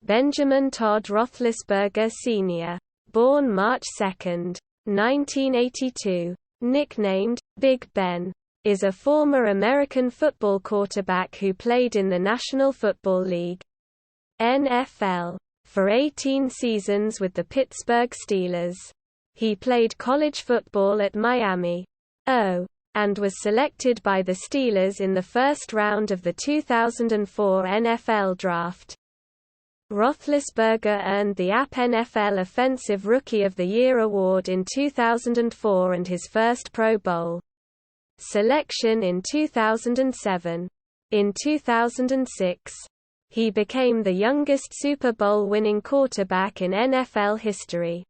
Benjamin Todd Roethlisberger Sr., born March 2, 1982, nicknamed Big Ben, is a former American football quarterback who played in the National Football League (NFL) for 18 seasons with the Pittsburgh Steelers. He played college football at Miami, and was selected by the Steelers in the first round of the 2004 NFL Draft. Roethlisberger earned the AP NFL Offensive Rookie of the Year award in 2004 and his first Pro Bowl selection in 2007. In 2006, he became the youngest Super Bowl winning quarterback in NFL history,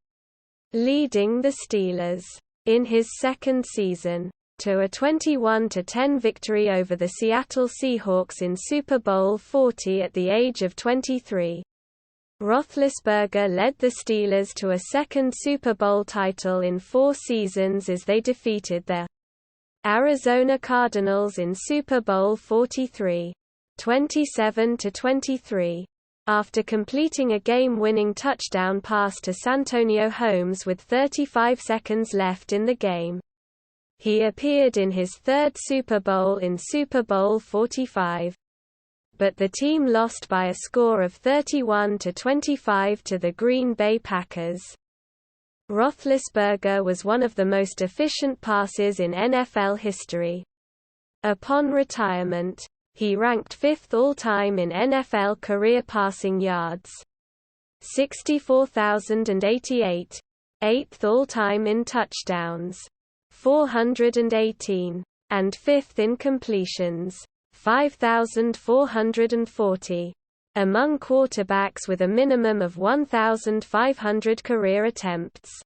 leading the Steelers, in his second season, to a 21-10 victory over the Seattle Seahawks in Super Bowl 40 at the age of 23. Roethlisberger led the Steelers to a second Super Bowl title in 4 seasons as they defeated the Arizona Cardinals in Super Bowl 43, 27-23, after completing a game-winning touchdown pass to Santonio Holmes with 35 seconds left in the game. He appeared in his third Super Bowl in Super Bowl 45. But the team lost by a score of 31-25 to the Green Bay Packers. Roethlisberger was one of the most efficient passers in NFL history. Upon retirement, he ranked 5th all-time in NFL career passing yards, 64,088, 8th all-time in touchdowns, 418, and 5th in completions, 5,440, among quarterbacks with a minimum of 1,500 career attempts.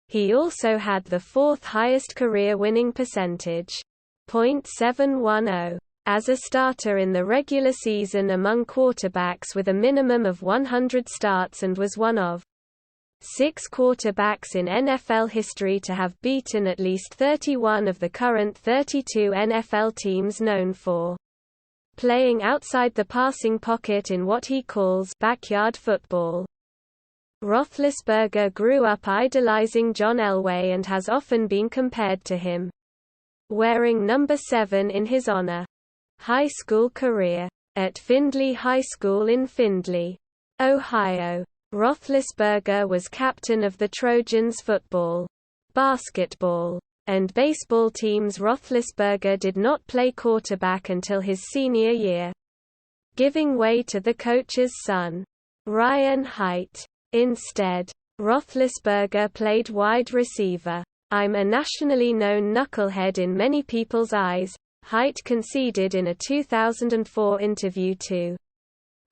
He also had the 4th highest career winning percentage, .710, as a starter in the regular season among quarterbacks with a minimum of 100 starts and was one of 6 quarterbacks in NFL history to have beaten at least 31 of the current 32 NFL teams known for playing outside the passing pocket in what he calls backyard football. Roethlisberger grew up idolizing John Elway and has often been compared to him, wearing number 7 in his honor. High school career. At Findlay High School in Findlay, Ohio, Roethlisberger was captain of the Trojans football, basketball, and baseball teams. Roethlisberger did not play quarterback until his senior year, giving way to the coach's son, Ryan Haidt. Instead, Roethlisberger played wide receiver. "I'm a nationally known knucklehead in many people's eyes," Haidt conceded in a 2004 interview to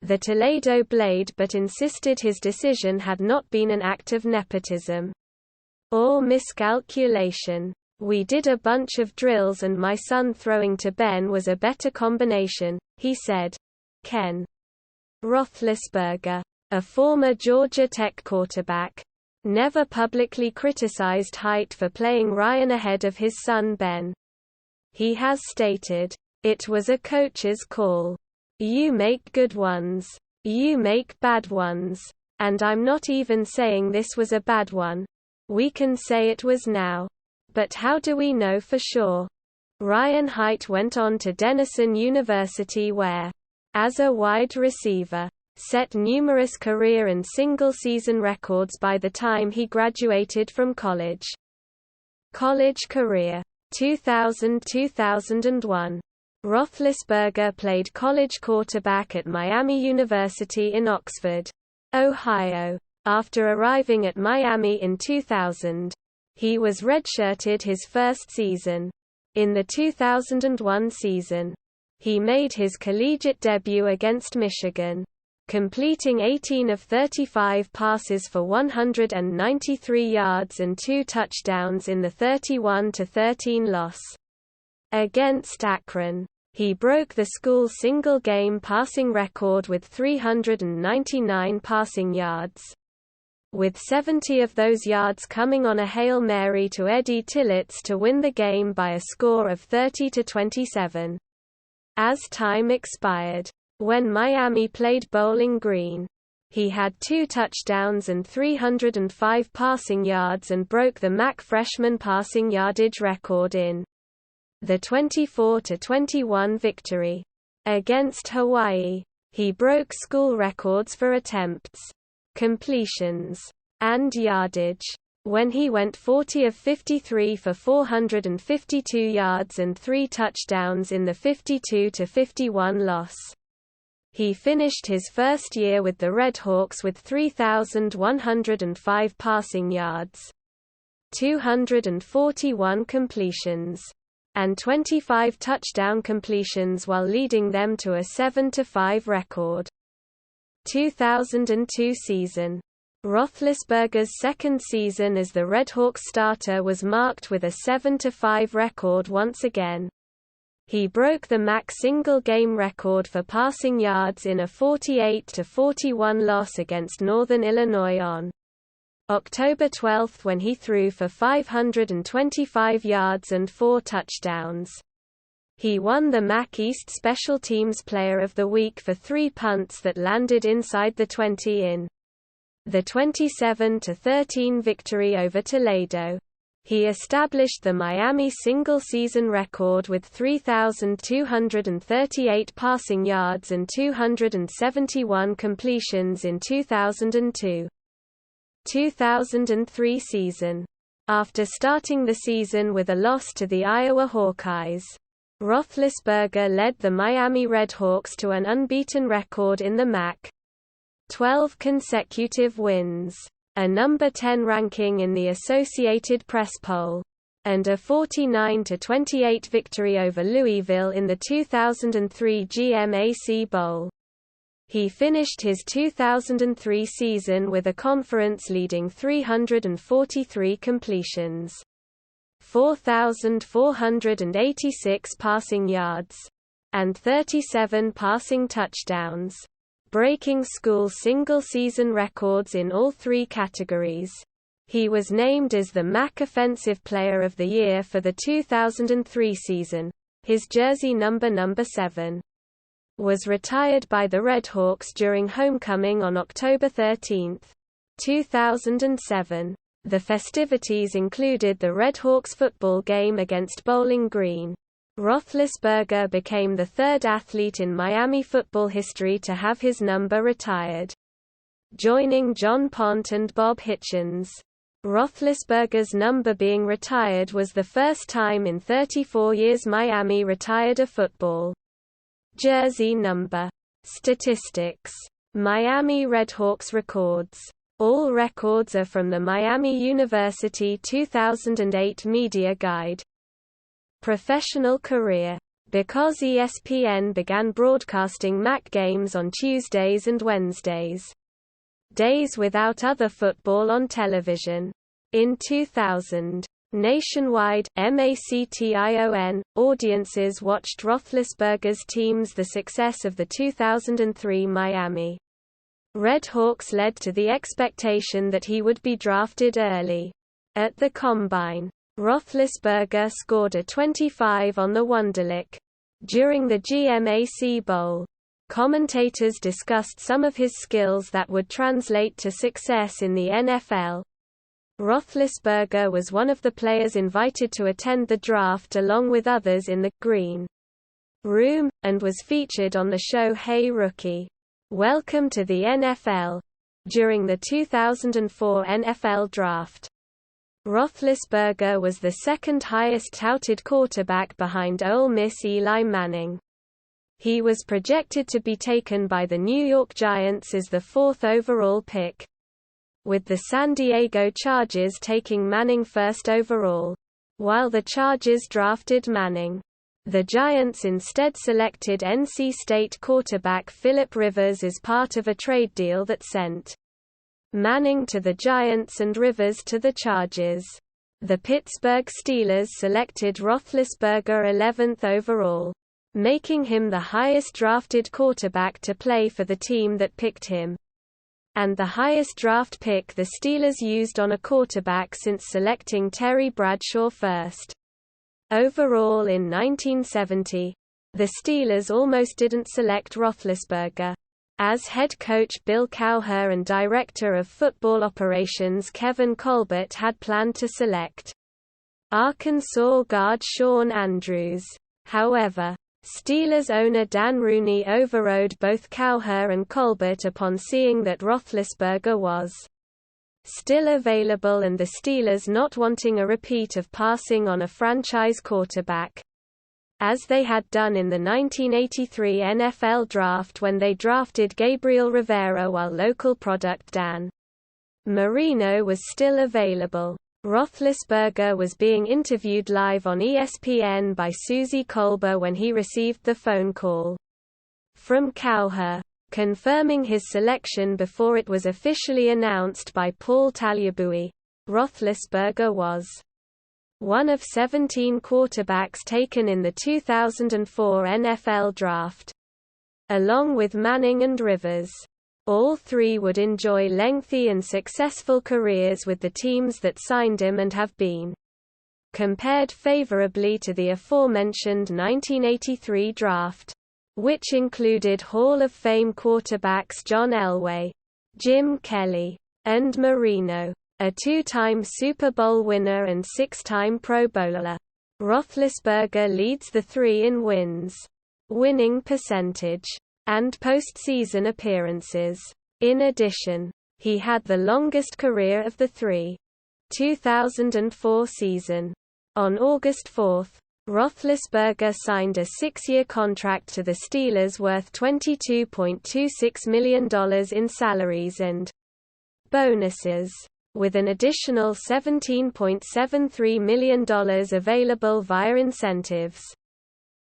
the Toledo Blade, but insisted his decision had not been an act of nepotism or miscalculation. "We did a bunch of drills and my son throwing to Ben was a better combination," he said. Ken Roethlisberger, a former Georgia Tech quarterback, never publicly criticized Haidt for playing Ryan ahead of his son Ben. He has stated, "It was a coach's call. You make good ones. You make bad ones. And I'm not even saying this was a bad one. We can say it was now. But how do we know for sure?" Ryan Haidt went on to Denison University where, as a wide receiver, set numerous career and single-season records by the time he graduated from college. College career. 2000–2001. Roethlisberger played college quarterback at Miami University in Oxford, Ohio. After arriving at Miami in 2000, he was redshirted his first season. In the 2001 season, he made his collegiate debut against Michigan, completing 18 of 35 passes for 193 yards and 2 touchdowns in the 31-13 loss against Akron. He broke the school single-game passing record with 399 passing yards, with 70 of those yards coming on a Hail Mary to Eddie Tillitz to win the game by a score of 30-27. As time expired, when Miami played Bowling Green, He had 2 touchdowns and 305 passing yards and broke the MAC freshman passing yardage record in the 24-21 victory against Hawaii. He broke school records for attempts, completions, and yardage when he went 40 of 53 for 452 yards and 3 touchdowns in the 52-51 loss. He finished his first year with the Redhawks with 3,105 passing yards, 241 completions, and 25 touchdown completions while leading them to a 7-5 record. 2002 season. Roethlisberger's second season as the Redhawks starter was marked with a 7-5 record once again. He broke the MAC single-game record for passing yards in a 48-41 loss against Northern Illinois on October 12 when he threw for 525 yards and 4 touchdowns. He won the MAC East Special Teams Player of the Week for 3 punts that landed inside the 20 in the 27-13 victory over Toledo. He established the Miami single-season record with 3,238 passing yards and 271 completions in 2002. 2003 season. After starting the season with a loss to the Iowa Hawkeyes, Roethlisberger led the Miami Redhawks to an unbeaten record in the MAC. 12 consecutive wins, a number 10 ranking in the Associated Press poll, and a 49-28 victory over Louisville in the 2003 GMAC Bowl. He finished his 2003 season with a conference-leading 343 completions, 4,486 passing yards, and 37 passing touchdowns, breaking school single-season records in all 3 categories. He was named as the MAC Offensive Player of the Year for the 2003 season. His jersey number 7 was retired by the Redhawks during homecoming on October 13, 2007. The festivities included the Redhawks football game against Bowling Green. Roethlisberger became the 3rd athlete in Miami football history to have his number retired, joining John Pont and Bob Hitchens. Roethlisberger's number being retired was the first time in 34 years Miami retired a football jersey number. Statistics. Miami Redhawks records. All records are from the Miami University 2008 Media Guide. Professional career. Because ESPN began broadcasting MAC games on Tuesdays and Wednesdays, days without other football on television. In 2000, nationwide, MACTION, audiences watched Roethlisberger's teams. The success of the 2003 Miami Redhawks led to the expectation that he would be drafted early. At the Combine, Roethlisberger scored a 25 on the Wonderlic. During the GMAC Bowl, commentators discussed some of his skills that would translate to success in the NFL. Roethlisberger was one of the players invited to attend the draft along with others in the green room, and was featured on the show Hey Rookie, Welcome to the NFL, during the 2004 NFL Draft. Roethlisberger was the 2nd highest touted quarterback behind Ole Miss' Eli Manning. He was projected to be taken by the New York Giants as the 4th overall pick, with the San Diego Chargers taking Manning 1st overall. While the Chargers drafted Manning, the Giants instead selected NC State quarterback Philip Rivers as part of a trade deal that sent Manning to the Giants and Rivers to the Chargers. The Pittsburgh Steelers selected Roethlisberger 11th overall, making him the highest drafted quarterback to play for the team that picked him, and the highest draft pick the Steelers used on a quarterback since selecting Terry Bradshaw 1st overall in 1970. The Steelers almost didn't select Roethlisberger. as head coach Bill Cowher and director of football operations Kevin Colbert had planned to select Arkansas guard Shawn Andrews. However, Steelers owner Dan Rooney overrode both Cowher and Colbert upon seeing that Roethlisberger was still available and the Steelers not wanting a repeat of passing on a franchise quarterback, as they had done in the 1983 NFL Draft when they drafted Gabriel Rivera while local product Dan Marino was still available. Roethlisberger was being interviewed live on ESPN by Suzy Kolber when he received the phone call from Cowher, confirming his selection before it was officially announced by Paul Tagliabue. Roethlisberger was one of 17 quarterbacks taken in the 2004 NFL Draft. Along with Manning and Rivers, all three would enjoy lengthy and successful careers with the teams that signed him and have been compared favorably to the aforementioned 1983 draft, which included Hall of Fame quarterbacks John Elway, Jim Kelly, and Marino, a two-time Super Bowl winner and six-time Pro Bowler. Roethlisberger leads the three in wins, winning percentage, and postseason appearances. In addition, he had the longest career of the three. 2004 season. On August 4, Roethlisberger signed a 6-year contract to the Steelers worth $22.26 million in salaries and bonuses, with an additional $17.73 million available via incentives.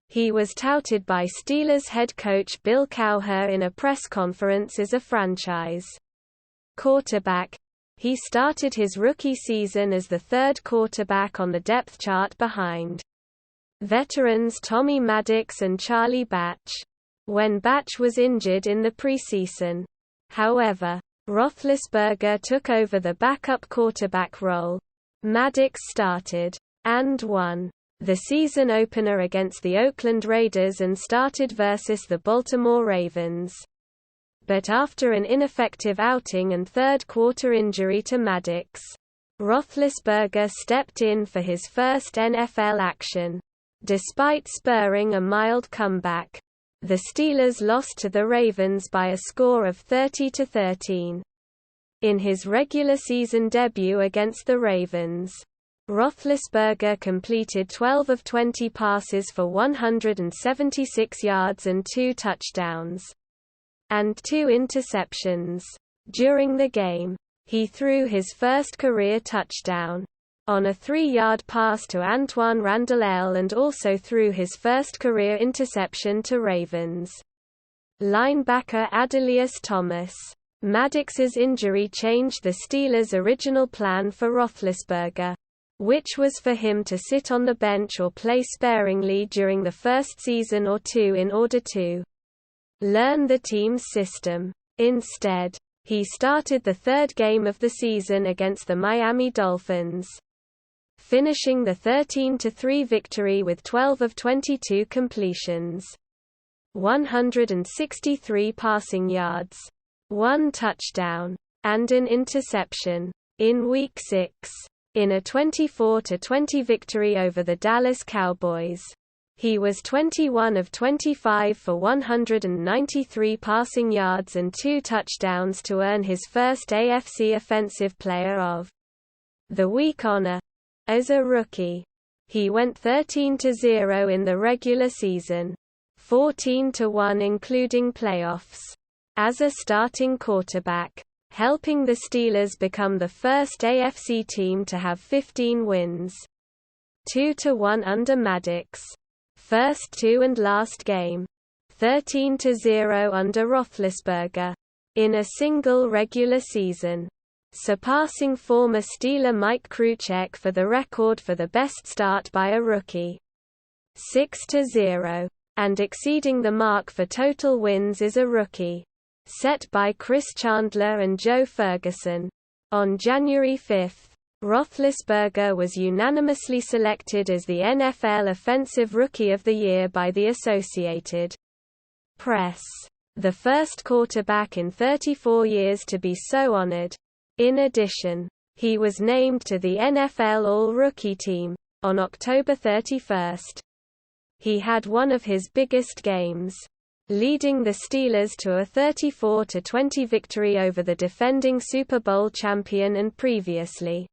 He was touted by Steelers head coach Bill Cowher in a press conference as a franchise quarterback. He started his rookie season as the third quarterback on the depth chart behind veterans Tommy Maddox and Charlie Batch, when Batch was injured in the preseason. However, Roethlisberger took over the backup quarterback role. Maddox started and won the season opener against the Oakland Raiders and started versus the Baltimore Ravens. But after an ineffective outing and third-quarter injury to Maddox, Roethlisberger stepped in for his first NFL action. Despite spurring a mild comeback, the Steelers lost to the Ravens by a score of 30-13. In his regular season debut against the Ravens, Roethlisberger completed 12 of 20 passes for 176 yards and 2 touchdowns, and 2 interceptions. During the game, he threw his first career touchdown on a 3-yard pass to Antoine Randall and also threw his first career interception to Ravens linebacker Adelius Thomas. Maddox's injury changed the Steelers' original plan for Roethlisberger, which was for him to sit on the bench or play sparingly during the first season or two in order to learn the team's system. Instead, he started the third game of the season against the Miami Dolphins, finishing the 13-3 victory with 12 of 22 completions, 163 passing yards, 1 touchdown, and an interception. In Week 6, in a 24-20 victory over the Dallas Cowboys, he was 21 of 25 for 193 passing yards and 2 touchdowns to earn his first AFC Offensive Player of the Week honor. As a rookie, he went 13-0 in the regular season, 14-1 including playoffs, as a starting quarterback, helping the Steelers become the first AFC team to have 15 wins. 2-1 under Maddox, first 2 and last game. 13-0 under Roethlisberger, in a single regular season, surpassing former Steeler Mike Kruchek for the record for the best start by a rookie. 6-0, and exceeding the mark for total wins as a rookie, set by Chris Chandler and Joe Ferguson. On January 5, Roethlisberger was unanimously selected as the NFL Offensive Rookie of the Year by the Associated Press. the first quarterback in 34 years to be so honored. In addition, he was named to the NFL All-Rookie team on October 31. He had one of his biggest games, leading the Steelers to a 34-20 victory over the defending Super Bowl champion and previously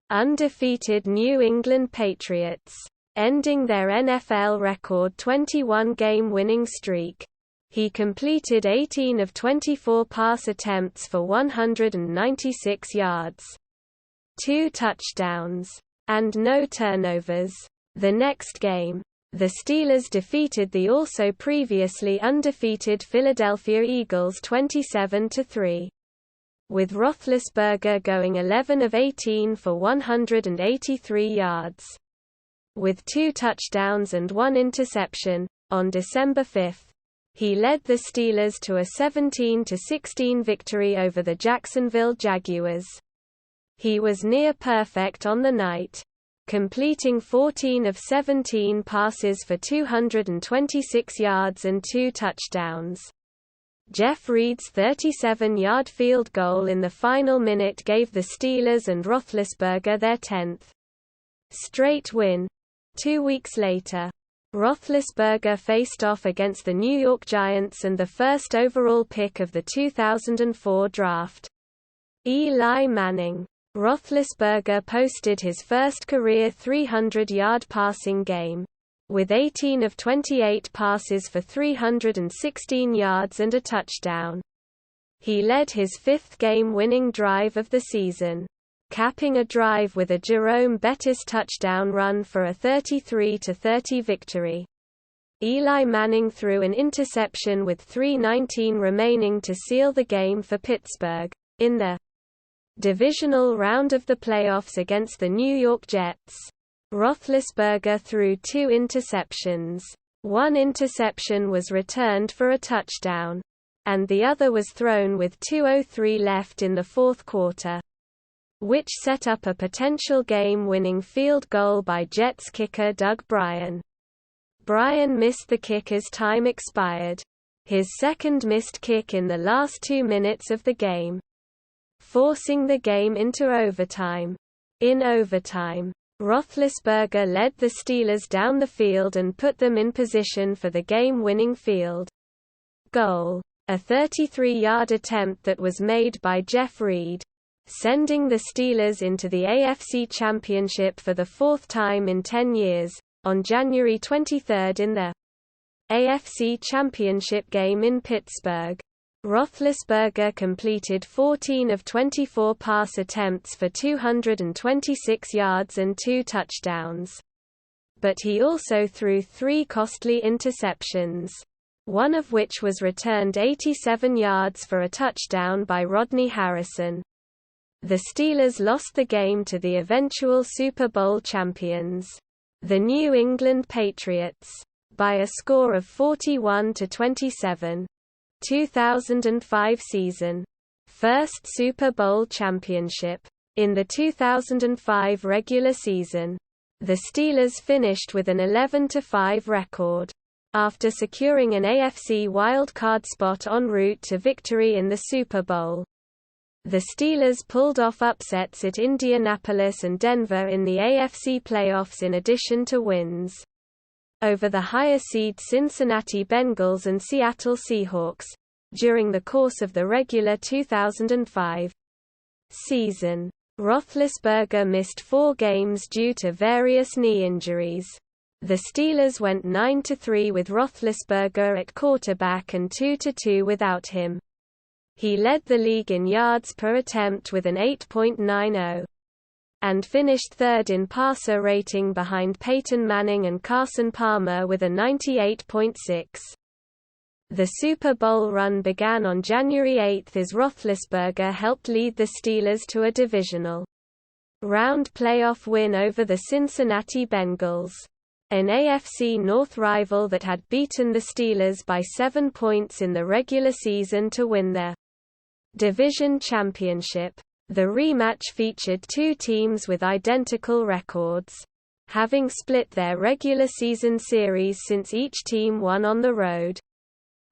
undefeated New England Patriots, ending their NFL record 21-game winning streak. He completed 18 of 24 pass attempts for 196 yards, 2 touchdowns, and no turnovers. The next game, the Steelers defeated the also previously undefeated Philadelphia Eagles 27-3. With Roethlisberger going 11 of 18 for 183 yards, with 2 touchdowns and 1 interception. On December 5, he led the Steelers to a 17-16 victory over the Jacksonville Jaguars. He was near perfect on the night, completing 14 of 17 passes for 226 yards and 2 touchdowns. Jeff Reed's 37-yard field goal in the final minute gave the Steelers and Roethlisberger their 10th straight win. 2 weeks later, Roethlisberger faced off against the New York Giants and the first overall pick of the 2004 draft, Eli Manning. Roethlisberger posted his first career 300-yard passing game, with 18 of 28 passes for 316 yards and a touchdown. He led his 5th game-winning drive of the season, capping a drive with a Jerome Bettis touchdown run for a 33-30 victory. Eli Manning threw an interception with 3:19 remaining to seal the game for Pittsburgh, in the divisional round of the playoffs against the New York Jets. Roethlisberger threw 2 interceptions. One interception was returned for a touchdown, and the other was thrown with 2:03 left in the fourth quarter, which set up a potential game-winning field goal by Jets kicker Doug Bryan. Bryan missed the kick as time expired, his second missed kick in the last 2 minutes of the game, forcing the game into overtime. In overtime, Roethlisberger led the Steelers down the field and put them in position for the game-winning field goal, a 33-yard attempt that was made by Jeff Reed, sending the Steelers into the AFC Championship for the 4th time in 10 years. On January 23 in the AFC Championship game in Pittsburgh, Roethlisberger completed 14 of 24 pass attempts for 226 yards and 2 touchdowns. But he also threw 3 costly interceptions, one of which was returned 87 yards for a touchdown by Rodney Harrison. The Steelers lost the game to the eventual Super Bowl champions, the New England Patriots, by a score of 41-27. 2005 season. First Super Bowl championship. In the 2005 regular season, the Steelers finished with an 11-5 record, after securing an AFC wildcard spot en route to victory in the Super Bowl. The Steelers pulled off upsets at Indianapolis and Denver in the AFC playoffs in addition to wins over the higher seed Cincinnati Bengals and Seattle Seahawks during the course of the regular 2005 season. Roethlisberger missed 4 games due to various knee injuries. The Steelers went 9-3 with Roethlisberger at quarterback and 2-2 without him. He led the league in yards per attempt with an 8.90. And finished 3rd in passer rating behind Peyton Manning and Carson Palmer with a 98.6. The Super Bowl run began on January 8 as Roethlisberger helped lead the Steelers to a divisional round playoff win over the Cincinnati Bengals, an AFC North rival that had beaten the Steelers by 7 points in the regular season to win their division championship. The rematch featured 2 teams with identical records, having split their regular season series since each team won on the road.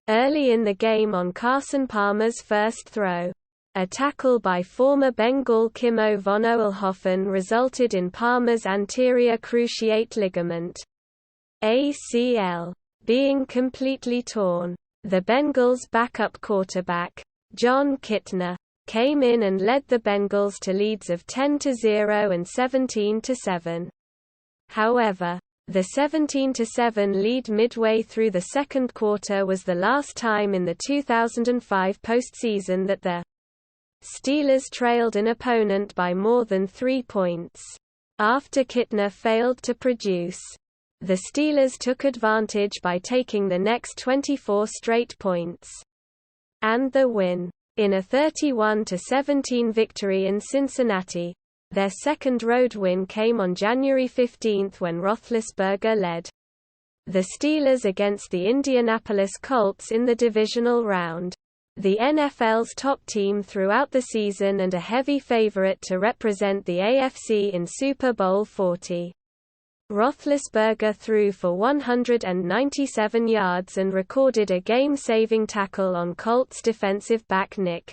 early in the game on Carson Palmer's first throw. A tackle by former Bengal Kimmo von Oelhoffen resulted in Palmer's anterior cruciate ligament (ACL) being completely torn. The Bengals' backup quarterback, John Kitna, came in and led the Bengals to leads of 10-0 and 17-7. However, the 17-7 lead midway through the second quarter was the last time in the 2005 postseason that the Steelers trailed an opponent by more than 3 points. After Kitna failed to produce, the Steelers took advantage by taking the next 24 straight points and the win. In a 31-17 victory in Cincinnati, their second road win came on January 15 when Roethlisberger led the Steelers against the Indianapolis Colts in the divisional round. The NFL's top team throughout the season and a heavy favorite to represent the AFC in Super Bowl 40. Roethlisberger threw for 197 yards and recorded a game-saving tackle on Colts defensive back Nick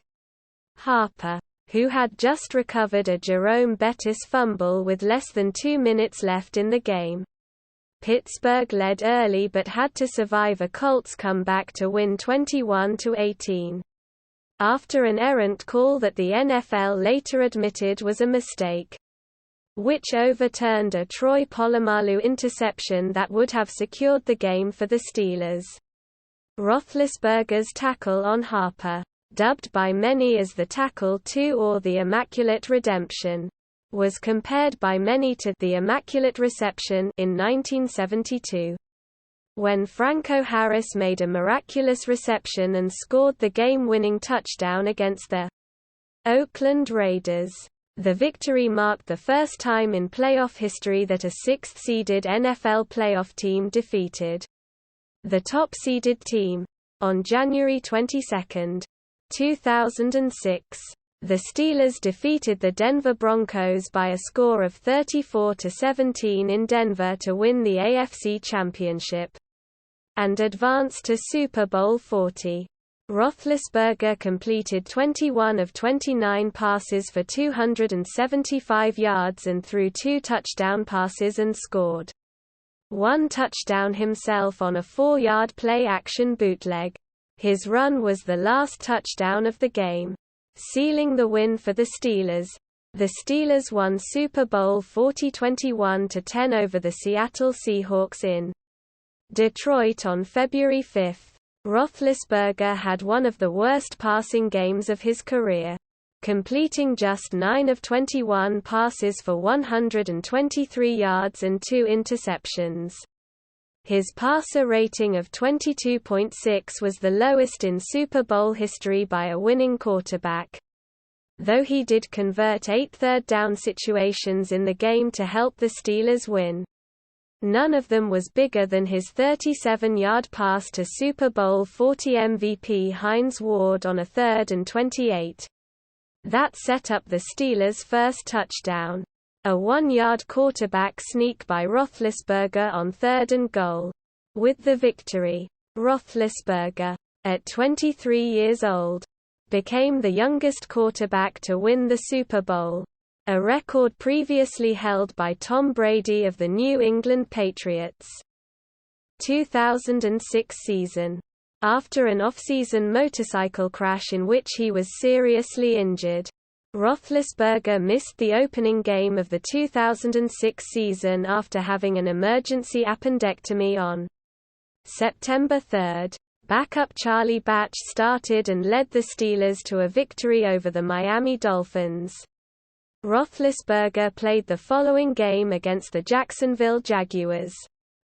Harper, who had just recovered a Jerome Bettis fumble with less than 2 minutes left in the game. Pittsburgh led early but had to survive a Colts comeback to win 21-18. After an errant call that the NFL later admitted was a mistake, which overturned a Troy Polamalu interception that would have secured the game for the Steelers. Roethlisberger's tackle on Harper, dubbed by many as the Tackle 2 or the Immaculate Redemption, was compared by many to the Immaculate Reception in 1972. When Franco Harris made a miraculous reception and scored the game-winning touchdown against the Oakland Raiders. The victory marked the first time in playoff history that a sixth-seeded NFL playoff team defeated the top-seeded team. On January 22, 2006, the Steelers defeated the Denver Broncos by a score of 34-17 in Denver to win the AFC Championship and advance to Super Bowl 40. Roethlisberger completed 21 of 29 passes for 275 yards and threw 2 touchdown passes and scored 1 touchdown himself on a 4-yard play-action bootleg. His run was the last touchdown of the game, sealing the win for the Steelers. The Steelers won Super Bowl 40 21-10 over the Seattle Seahawks in Detroit on February 5. Roethlisberger had one of the worst passing games of his career, completing just 9 of 21 passes for 123 yards and 2 interceptions. His passer rating of 22.6 was the lowest in Super Bowl history by a winning quarterback. Though he did convert 8 third-down situations in the game to help the Steelers win, none of them was bigger than his 37-yard pass to Super Bowl 40 MVP Hines Ward on a 3rd and 28. That set up the Steelers' first touchdown, a 1-yard quarterback sneak by Roethlisberger on 3rd and goal. With the victory, Roethlisberger, at 23 years old, became the youngest quarterback to win the Super Bowl, a record previously held by Tom Brady of the New England Patriots. 2006 season. After an off-season motorcycle crash in which he was seriously injured, Roethlisberger missed the opening game of the 2006 season after having an emergency appendectomy on September 3. Backup Charlie Batch started and led the Steelers to a victory over the Miami Dolphins. Roethlisberger played the following game against the Jacksonville Jaguars.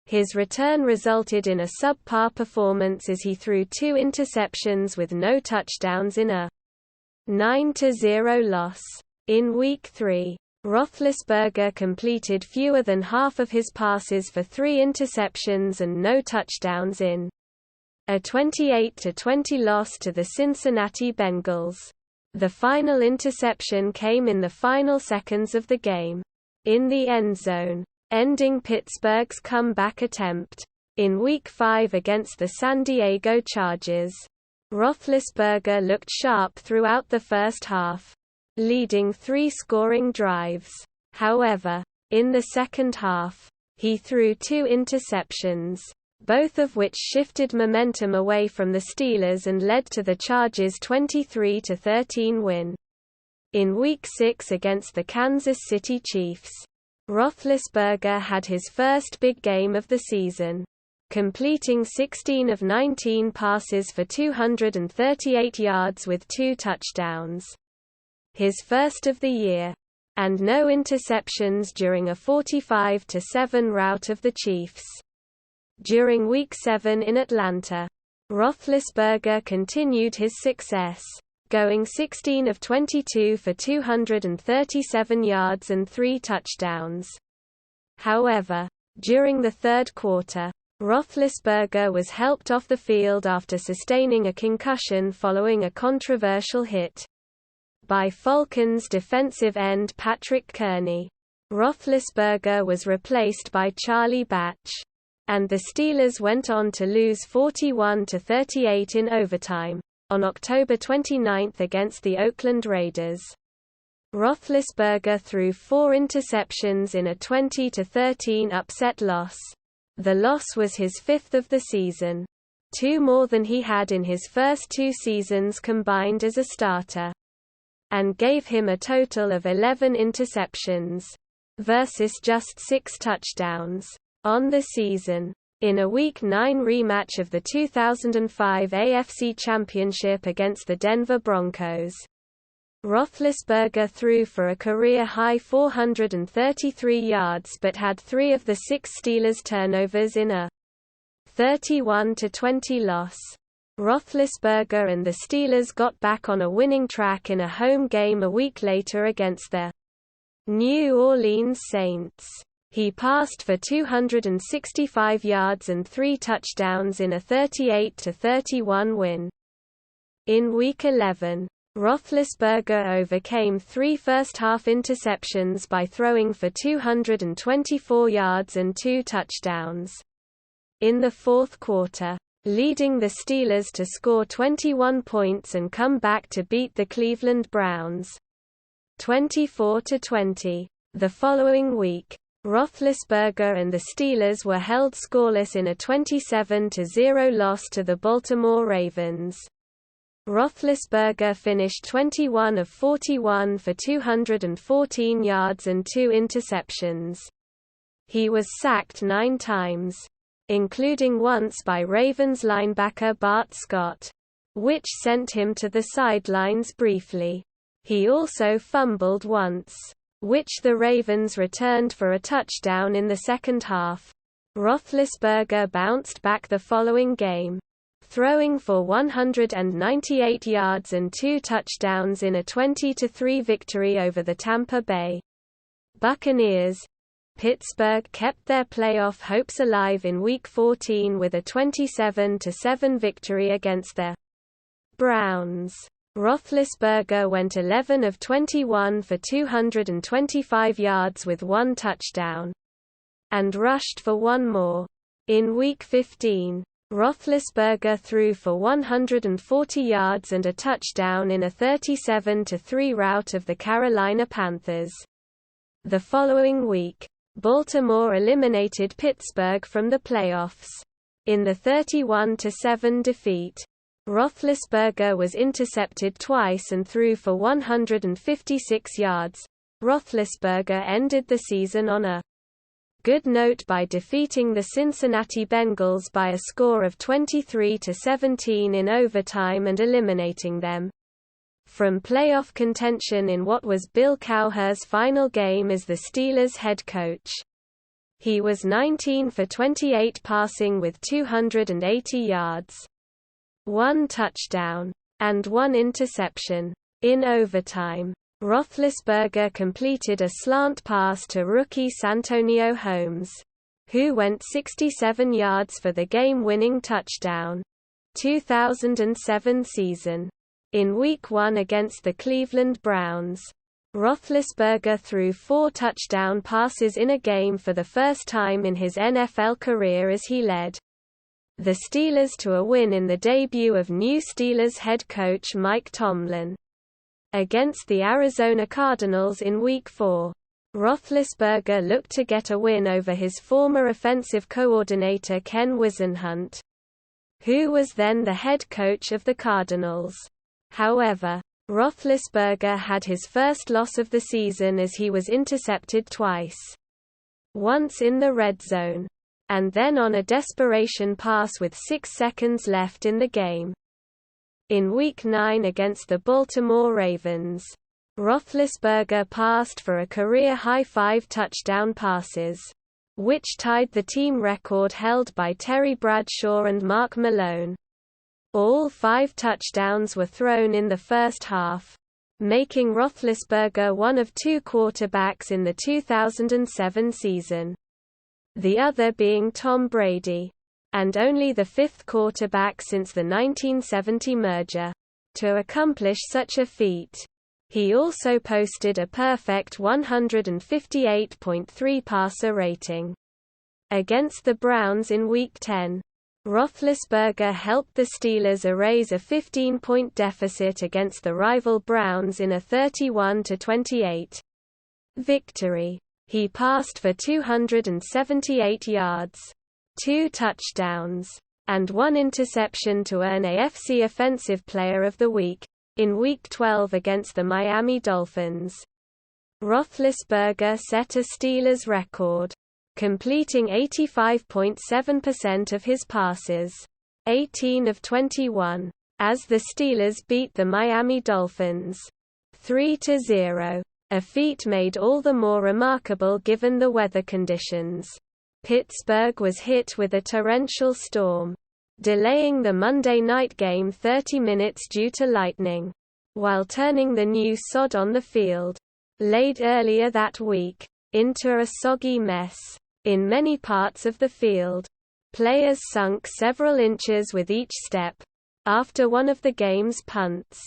His return resulted in a subpar performance as he threw 2 interceptions with no touchdowns in a 9-0 loss. In Week 3, Roethlisberger completed fewer than half of his passes for 3 interceptions and no touchdowns in a 28-20 loss to the Cincinnati Bengals. The final interception came in the final seconds of the game, in the end zone, ending Pittsburgh's comeback attempt. In Week 5 against the San Diego Chargers, Roethlisberger looked sharp throughout the first half, leading 3 scoring drives. However, in the second half, he threw 2 interceptions, both of which shifted momentum away from the Steelers and led to the Chargers' 23-13 win. In Week 6 against the Kansas City Chiefs, Roethlisberger had his first big game of the season, completing 16 of 19 passes for 238 yards with 2 touchdowns. His first of the year, and no interceptions during a 45-7 rout of the Chiefs. During Week 7 in Atlanta, Roethlisberger continued his success, going 16 of 22 for 237 yards and 3 touchdowns. However, during the third quarter, Roethlisberger was helped off the field after sustaining a concussion following a controversial hit by Falcons defensive end Patrick Kearney. Roethlisberger was replaced by Charlie Batch, and the Steelers went on to lose 41-38 in overtime on October 29 against the Oakland Raiders. Roethlisberger threw 4 interceptions in a 20-13 upset loss. The loss was his 5th of the season, 2 more than he had in his first 2 seasons combined as a starter, and gave him a total of 11 interceptions, versus just 6 touchdowns on the season. In a Week 9 rematch of the 2005 AFC Championship against the Denver Broncos, Roethlisberger threw for a career-high 433 yards but had 3 of the 6 Steelers turnovers in a 31-20 loss. Roethlisberger and the Steelers got back on a winning track in a home game a week later against the New Orleans Saints. He passed for 265 yards and 3 touchdowns in a 38-31 win. In Week 11, Roethlisberger overcame 3 first-half interceptions by throwing for 224 yards and 2 touchdowns in the fourth quarter, leading the Steelers to score 21 points and come back to beat the Cleveland Browns 24-20. The following week, Roethlisberger and the Steelers were held scoreless in a 27-0 loss to the Baltimore Ravens. Roethlisberger finished 21 of 41 for 214 yards and 2 interceptions. He was sacked 9 times, including once by Ravens linebacker Bart Scott, which sent him to the sidelines briefly. He also fumbled once, which the Ravens returned for a touchdown in the second half. Roethlisberger bounced back the following game, throwing for 198 yards and 2 touchdowns in a 20-3 victory over the Tampa Bay Buccaneers. Pittsburgh kept their playoff hopes alive in Week 14 with a 27-7 victory against the Browns. Roethlisberger went 11 of 21 for 225 yards with 1 touchdown, and rushed for 1 more. In Week 15, Roethlisberger threw for 140 yards and a touchdown in a 37-3 rout of the Carolina Panthers. The following week, Baltimore eliminated Pittsburgh from the playoffs. In the 31-7 defeat, Roethlisberger was intercepted twice and threw for 156 yards. Roethlisberger ended the season on a good note by defeating the Cincinnati Bengals by a score of 23-17 in overtime and eliminating them from playoff contention in what was Bill Cowher's final game as the Steelers' head coach. He was 19 for 28 passing with 280 yards, 1 touchdown, and 1 interception. In overtime, Roethlisberger completed a slant pass to rookie Santonio Holmes, who went 67 yards for the game-winning touchdown. 2007 season. In Week 1 against the Cleveland Browns, Roethlisberger threw 4 touchdown passes in a game for the first time in his NFL career as he led the Steelers to a win in the debut of new Steelers head coach Mike Tomlin. Against the Arizona Cardinals in Week 4, Roethlisberger looked to get a win over his former offensive coordinator Ken Whisenhunt, who was then the head coach of the Cardinals. However, Roethlisberger had his first loss of the season as he was intercepted twice. Once in the red zone, and then on a desperation pass with 6 seconds left in the game. In Week 9 against the Baltimore Ravens, Roethlisberger passed for a career-high 5 touchdown passes, which tied the team record held by Terry Bradshaw and Mark Malone. All 5 touchdowns were thrown in the first half, making Roethlisberger one of 2 quarterbacks in the 2007 season, the other being Tom Brady, and only the 5th quarterback since the 1970 merger, to accomplish such a feat. He also posted a perfect 158.3 passer rating. Against the Browns in Week 10, Roethlisberger helped the Steelers erase a 15-point deficit against the rival Browns in a 31-28 victory. He passed for 278 yards, 2 touchdowns, and 1 interception to earn AFC Offensive Player of the Week. In Week 12 against the Miami Dolphins, Roethlisberger set a Steelers record, completing 85.7% of his passes, 18 of 21, as the Steelers beat the Miami Dolphins 3-0, a feat made all the more remarkable given the weather conditions. Pittsburgh was hit with a torrential storm, delaying the Monday night game 30 minutes due to lightning, while turning the new sod on the field, laid earlier that week, into a soggy mess. In many parts of the field, players sunk several inches with each step. After one of the game's punts,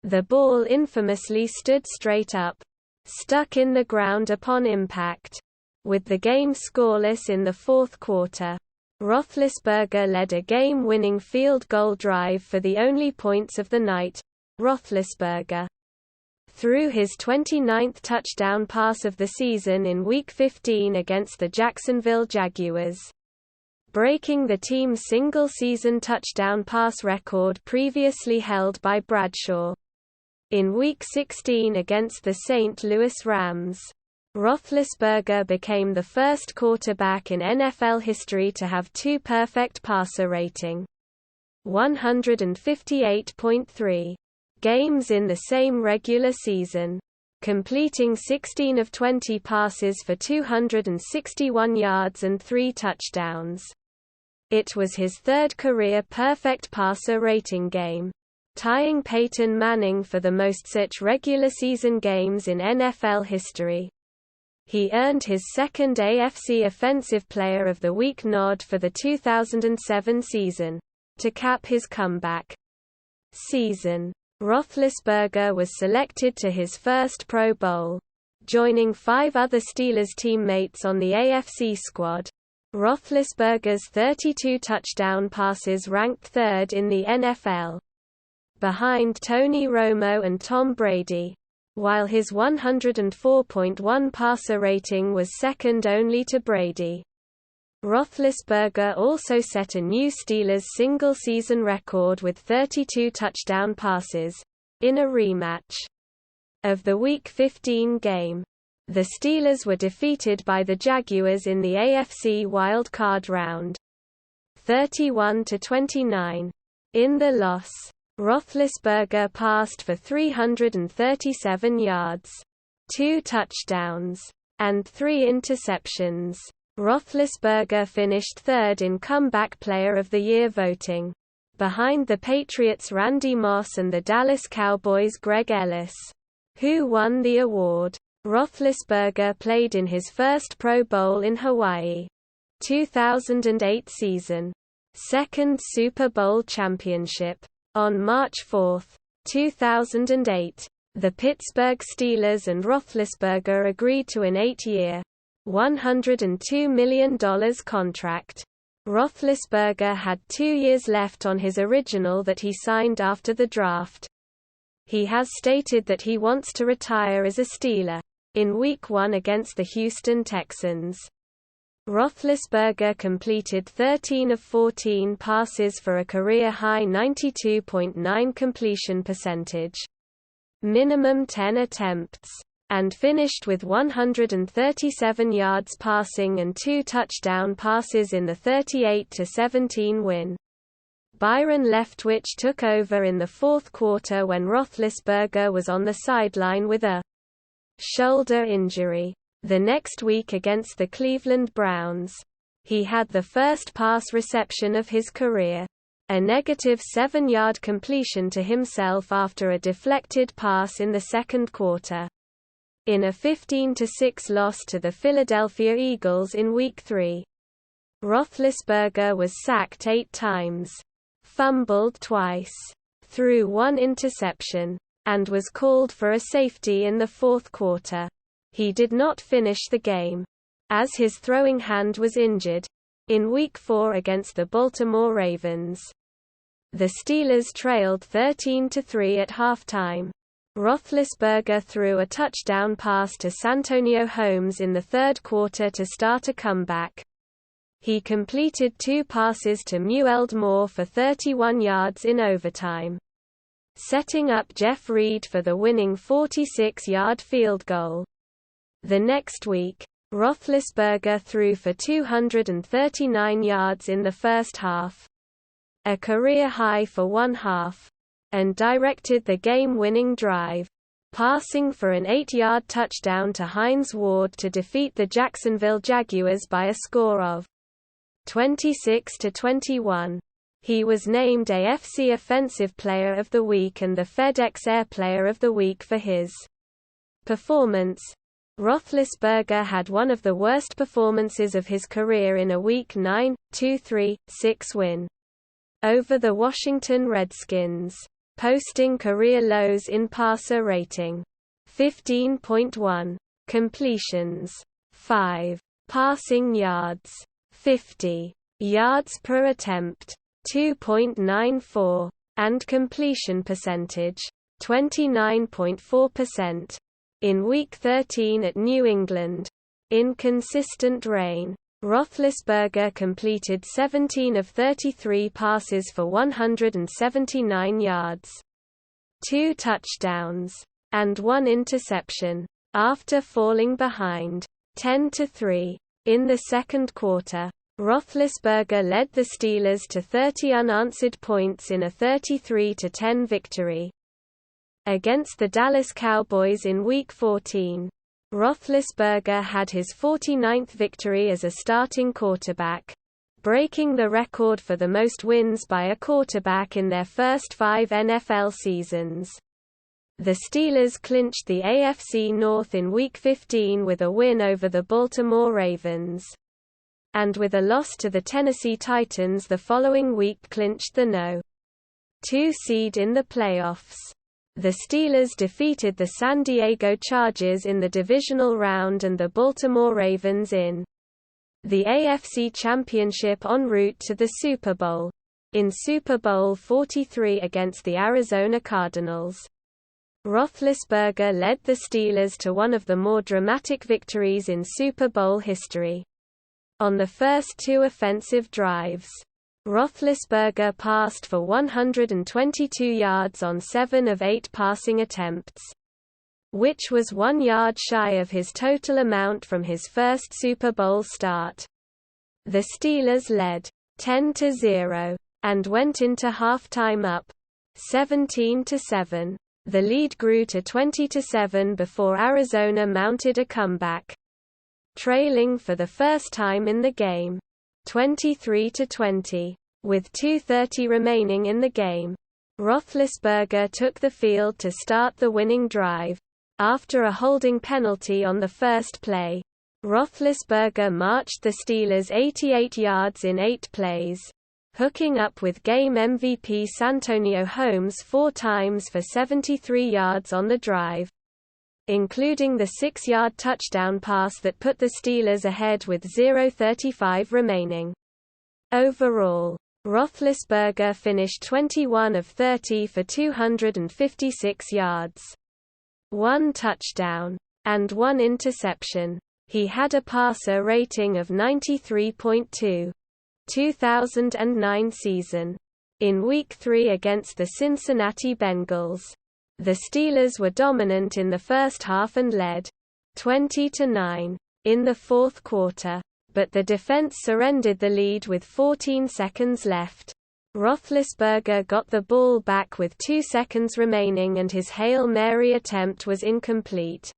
the ball infamously stood straight up, stuck in the ground upon impact. With the game scoreless in the 4th quarter, Roethlisberger led a game-winning field goal drive for the only points of the night. Roethlisberger threw his 29th touchdown pass of the season in Week 15 against the Jacksonville Jaguars, breaking the team's single-season touchdown pass record previously held by Bradshaw. In Week 16 against the St. Louis Rams, Roethlisberger became the first quarterback in NFL history to have 2 perfect passer rating, 158.3 games in the same regular season, completing 16 of 20 passes for 261 yards and 3 touchdowns. It was his 3rd career perfect passer rating game, tying Peyton Manning for the most such regular season games in NFL history. He earned his 2nd AFC Offensive Player of the Week nod for the 2007 season, to cap his comeback season. Roethlisberger was selected to his first Pro Bowl, joining 5 other Steelers teammates on the AFC squad. Roethlisberger's 32 touchdown passes ranked 3rd in the NFL, behind Tony Romo and Tom Brady, while his 104.1 passer rating was second only to Brady. Roethlisberger also set a new Steelers single-season record with 32 touchdown passes, in a rematch of the Week 15 game. The Steelers were defeated by the Jaguars in the AFC Wild Card round, 31-29. In the loss, Roethlisberger passed for 337 yards, 2 touchdowns, and 3 interceptions. Roethlisberger finished 3rd in Comeback Player of the Year voting, behind the Patriots' Randy Moss and the Dallas Cowboys' Greg Ellis, who won the award. Roethlisberger played in his first Pro Bowl in Hawaii, 2008 season, 2nd Super Bowl championship. On March 4, 2008, the Pittsburgh Steelers and Roethlisberger agreed to an 8-year, $102 million contract, Roethlisberger had 2 years left on his original that he signed after the draft. He has stated that he wants to retire as a Steeler. In Week 1 against the Houston Texans, Roethlisberger completed 13 of 14 passes for a career-high 92.9 completion percentage, minimum 10 attempts, and finished with 137 yards passing and 2 touchdown passes in the 38-17 win. Byron Leftwich took over in the fourth quarter when Roethlisberger was on the sideline with a shoulder injury. The next week against the Cleveland Browns, he had the first pass reception of his career, a negative 7-yard completion to himself after a deflected pass in the second quarter. In a 15-6 loss to the Philadelphia Eagles in Week 3, Roethlisberger was sacked 8 times, fumbled twice, threw 1 interception, and was called for a safety in the fourth quarter. He did not finish the game, as his throwing hand was injured. In Week 4 against the Baltimore Ravens, the Steelers trailed 13-3 at halftime. Roethlisberger threw a touchdown pass to Santonio Holmes in the third quarter to start a comeback. He completed 2 passes to Meweld Moore for 31 yards in overtime, setting up Jeff Reed for the winning 46-yard field goal. The next week, Roethlisberger threw for 239 yards in the first half, a career high for one half, and directed the game-winning drive, passing for an 8-yard touchdown to Hines Ward to defeat the Jacksonville Jaguars by a score of 26-21. He was named AFC Offensive Player of the Week and the FedEx Air Player of the Week for his performance. Roethlisberger had one of the worst performances of his career in a Week 9, 2-3-6 win over the Washington Redskins, posting career lows in passer rating, 15.1, completions, 5, passing yards, 50 yards per attempt, 2.94, and completion percentage, 29.4%. In Week 13 at New England, in consistent rain, Roethlisberger completed 17 of 33 passes for 179 yards, 2 touchdowns, and 1 interception, after falling behind 10-3. In the second quarter, Roethlisberger led the Steelers to 30 unanswered points in a 33-10 victory against the Dallas Cowboys in Week 14. Roethlisberger had his 49th victory as a starting quarterback, breaking the record for the most wins by a quarterback in their first 5 NFL seasons. The Steelers clinched the AFC North in Week 15 with a win over the Baltimore Ravens, and with a loss to the Tennessee Titans the following week clinched the No. 2 seed in the playoffs. The Steelers defeated the San Diego Chargers in the divisional round and the Baltimore Ravens in the AFC Championship en route to the Super Bowl, in Super Bowl 43 against the Arizona Cardinals. Roethlisberger led the Steelers to one of the more dramatic victories in Super Bowl history. On the first 2 offensive drives, Roethlisberger passed for 122 yards on 7 of 8 passing attempts, which was 1 yard shy of his total amount from his first Super Bowl start. The Steelers led 10-0 and went into halftime up 17-7. The lead grew to 20-7 before Arizona mounted a comeback, trailing for the first time in the game, 23-20. With 2:30 remaining in the game, Roethlisberger took the field to start the winning drive. After a holding penalty on the first play, Roethlisberger marched the Steelers 88 yards in 8 plays, hooking up with game MVP Santonio Holmes 4 times for 73 yards on the drive, including the 6-yard touchdown pass that put the Steelers ahead with 0:35 remaining. Overall, Roethlisberger finished 21 of 30 for 256 yards, 1 touchdown, and 1 interception. He had a passer rating of 93.2. 2009 season. In Week 3 against the Cincinnati Bengals, the Steelers were dominant in the first half and led 20-9 in the fourth quarter, but the defense surrendered the lead with 14 seconds left. Roethlisberger got the ball back with 2 seconds remaining and his Hail Mary attempt was incomplete.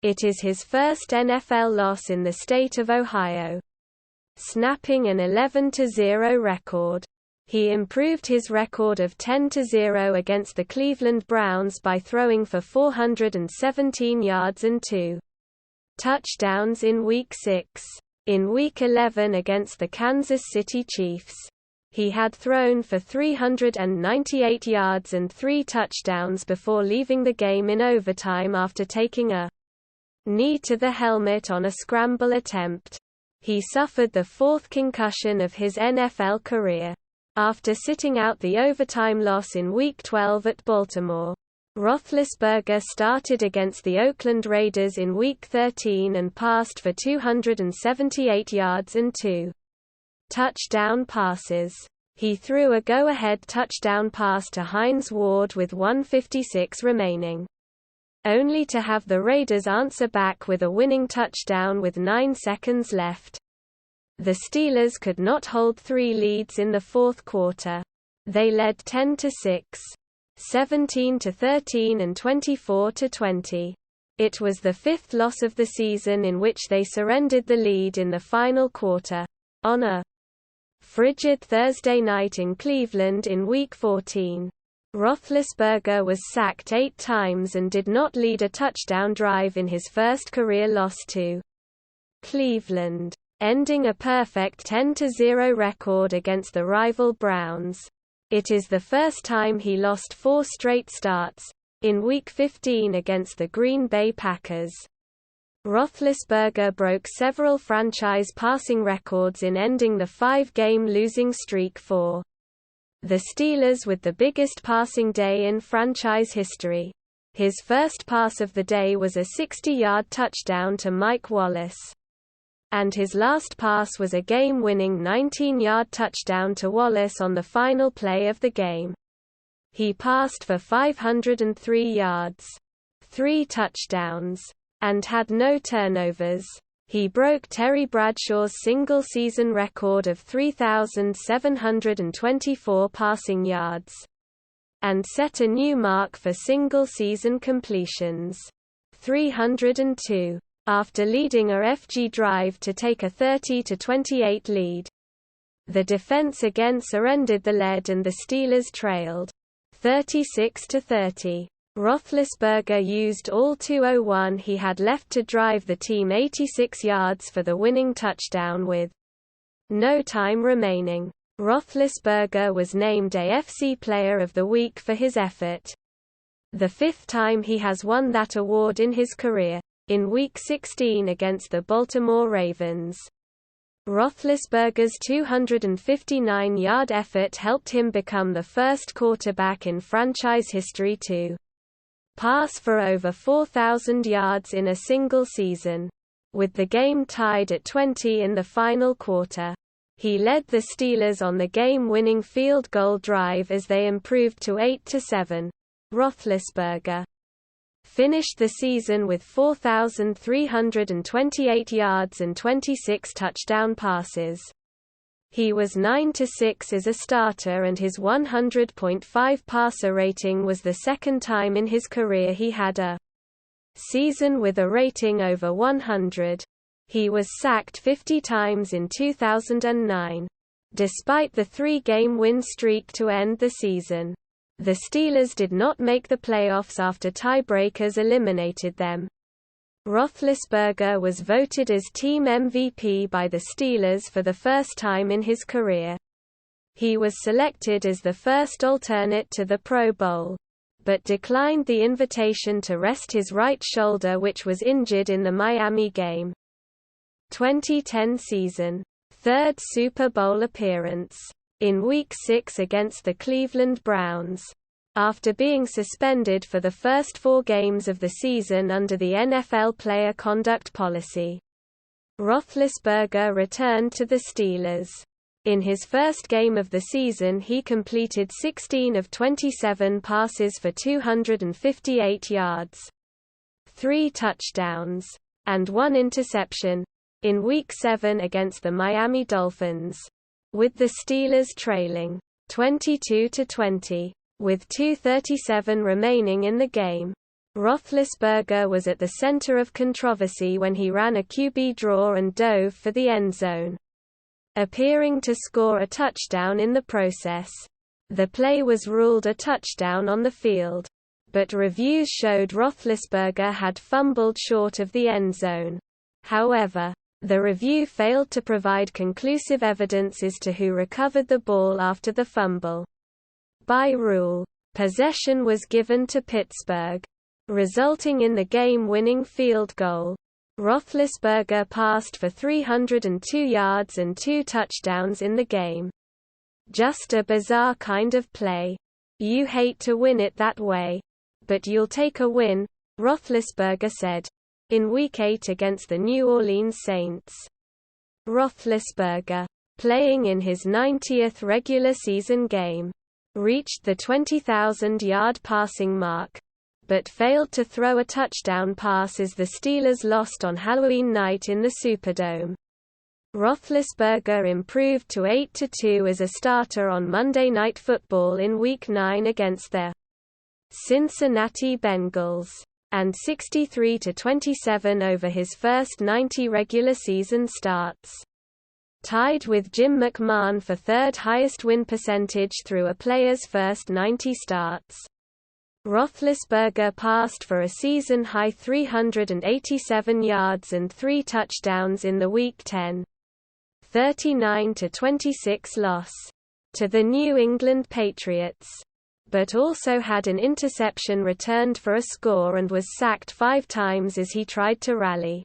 It is his first NFL loss in the state of Ohio, snapping an 11-0 record. He improved his record of 10-0 against the Cleveland Browns by throwing for 417 yards and 2 touchdowns in Week 6. In Week 11 against the Kansas City Chiefs, he had thrown for 398 yards and 3 touchdowns before leaving the game in overtime after taking a knee to the helmet on a scramble attempt. He suffered the 4th concussion of his NFL career. After sitting out the overtime loss in Week 12 at Baltimore, Roethlisberger started against the Oakland Raiders in Week 13 and passed for 278 yards and 2 touchdown passes. He threw a go-ahead touchdown pass to Hines Ward with 1:56 remaining, only to have the Raiders answer back with a winning touchdown with 9 seconds left. The Steelers could not hold 3 leads in the fourth quarter. They led 10-6, 17-13 and 24-20. It was the 5th loss of the season in which they surrendered the lead in the final quarter. On a frigid Thursday night in Cleveland in Week 14, Roethlisberger was sacked 8 times and did not lead a touchdown drive in his first career loss to Cleveland, ending a perfect 10-0 record against the rival Browns. It is the first time he lost 4 straight starts, in Week 15 against the Green Bay Packers. Roethlisberger broke several franchise passing records in ending the 5-game losing streak for the Steelers with the biggest passing day in franchise history. His first pass of the day was a 60-yard touchdown to Mike Wallace, and his last pass was a game-winning 19-yard touchdown to Wallace on the final play of the game. He passed for 503 yards, 3 touchdowns, and had no turnovers. He broke Terry Bradshaw's single-season record of 3,724 passing yards, and set a new mark for single-season completions, 302, after leading a FG drive to take a 30-28 lead. The defense again surrendered the lead and the Steelers trailed 36-30. Roethlisberger used all 2:01 he had left to drive the team 86 yards for the winning touchdown with no time remaining. Roethlisberger was named AFC Player of the Week for his effort, the 5th time he has won that award in his career, in Week 16 against the Baltimore Ravens. Roethlisberger's 259-yard effort helped him become the first quarterback in franchise history to pass for over 4,000 yards in a single season. With the game tied at 20 in the final quarter, he led the Steelers on the game-winning field goal drive as they improved to 8-7. Roethlisberger finished the season with 4,328 yards and 26 touchdown passes. He was 9-6 as a starter and his 100.5 passer rating was the second time in his career he had a season with a rating over 100. He was sacked 50 times in 2009. Despite the 3-game win streak to end the season, the Steelers did not make the playoffs after tiebreakers eliminated them. Roethlisberger was voted as team MVP by the Steelers for the first time in his career. He was selected as the first alternate to the Pro Bowl, but declined the invitation to rest his right shoulder which was injured in the Miami game. 2010 season. third Super Bowl appearance, in Week 6 against the Cleveland Browns. After being suspended for the first 4 games of the season under the NFL player conduct policy, Roethlisberger returned to the Steelers. In his first game of the season he completed 16 of 27 passes for 258 yards, 3 touchdowns, and 1 interception, in Week 7 against the Miami Dolphins, with the Steelers trailing 22-20. With 2:37 remaining in the game, Roethlisberger was at the center of controversy when he ran a QB draw and dove for the end zone, appearing to score a touchdown in the process. The play was ruled a touchdown on the field, but reviews showed Roethlisberger had fumbled short of the end zone. However, the review failed to provide conclusive evidence as to who recovered the ball after the fumble. By rule, possession was given to Pittsburgh, resulting in the game-winning field goal. Roethlisberger passed for 302 yards and 2 touchdowns in the game. Just a bizarre kind of play. You hate to win it that way, but you'll take a win, Roethlisberger said, in Week 8 against the New Orleans Saints. Roethlisberger, playing in his 90th regular season game, reached the 20,000-yard passing mark, but failed to throw a touchdown pass as the Steelers lost on Halloween night in the Superdome. Roethlisberger improved to 8-2 as a starter on Monday Night Football in Week 9 against the Cincinnati Bengals, and 63-27 over his first 90 regular season starts. Tied with Jim McMahon for third highest win percentage through a player's first 90 starts. Roethlisberger passed for a season-high 387 yards and 3 touchdowns in the Week 10, 39-26 loss to the New England Patriots, but also had an interception returned for a score and was sacked 5 times as he tried to rally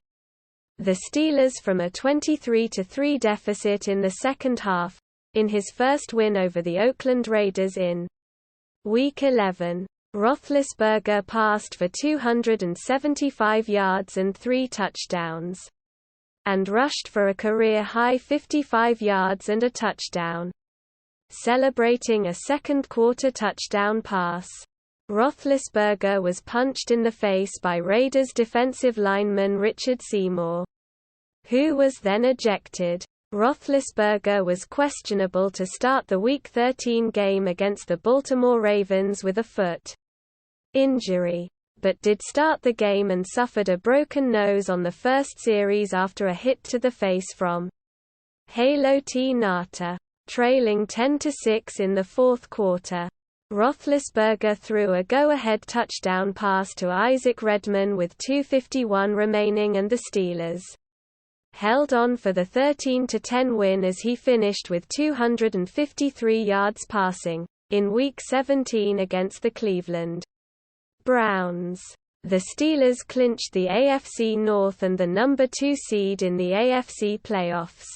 the Steelers from a 23-3 deficit in the second half, in his first win over the Oakland Raiders in Week 11. Roethlisberger passed for 275 yards and 3 touchdowns, and rushed for a career-high 55 yards and a touchdown, celebrating a second-quarter touchdown pass. Roethlisberger was punched in the face by Raiders defensive lineman Richard Seymour, who was then ejected. Roethlisberger was questionable to start the Week 13 game against the Baltimore Ravens with a foot injury, but did start the game and suffered a broken nose on the first series after a hit to the face from Halo T. Nata. Trailing 10-6 in the fourth quarter, Roethlisberger threw a go-ahead touchdown pass to Isaac Redman with 2:51 remaining and the Steelers held on for the 13-10 win as he finished with 253 yards passing, in Week 17 against the Cleveland Browns. The Steelers clinched the AFC North and the number 2 seed in the AFC playoffs.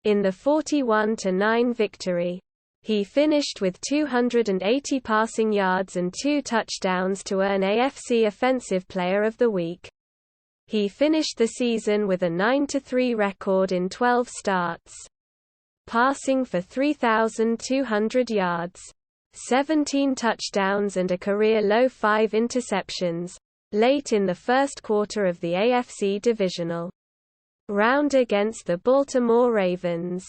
In the 41-9 victory, he finished with 280 passing yards and 2 touchdowns to earn AFC Offensive Player of the Week. He finished the season with a 9-3 record in 12 starts, passing for 3,200 yards, 17 touchdowns and a career-low 5 interceptions, late in the first quarter of the AFC Divisional round against the Baltimore Ravens.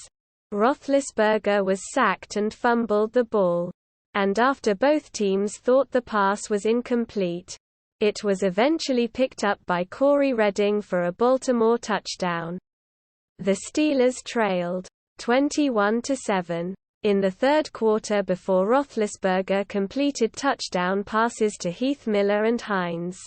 Roethlisberger was sacked and fumbled the ball, and after both teams thought the pass was incomplete, it was eventually picked up by Corey Redding for a Baltimore touchdown. The Steelers trailed 21-7 in the third quarter before Roethlisberger completed touchdown passes to Heath Miller and Hines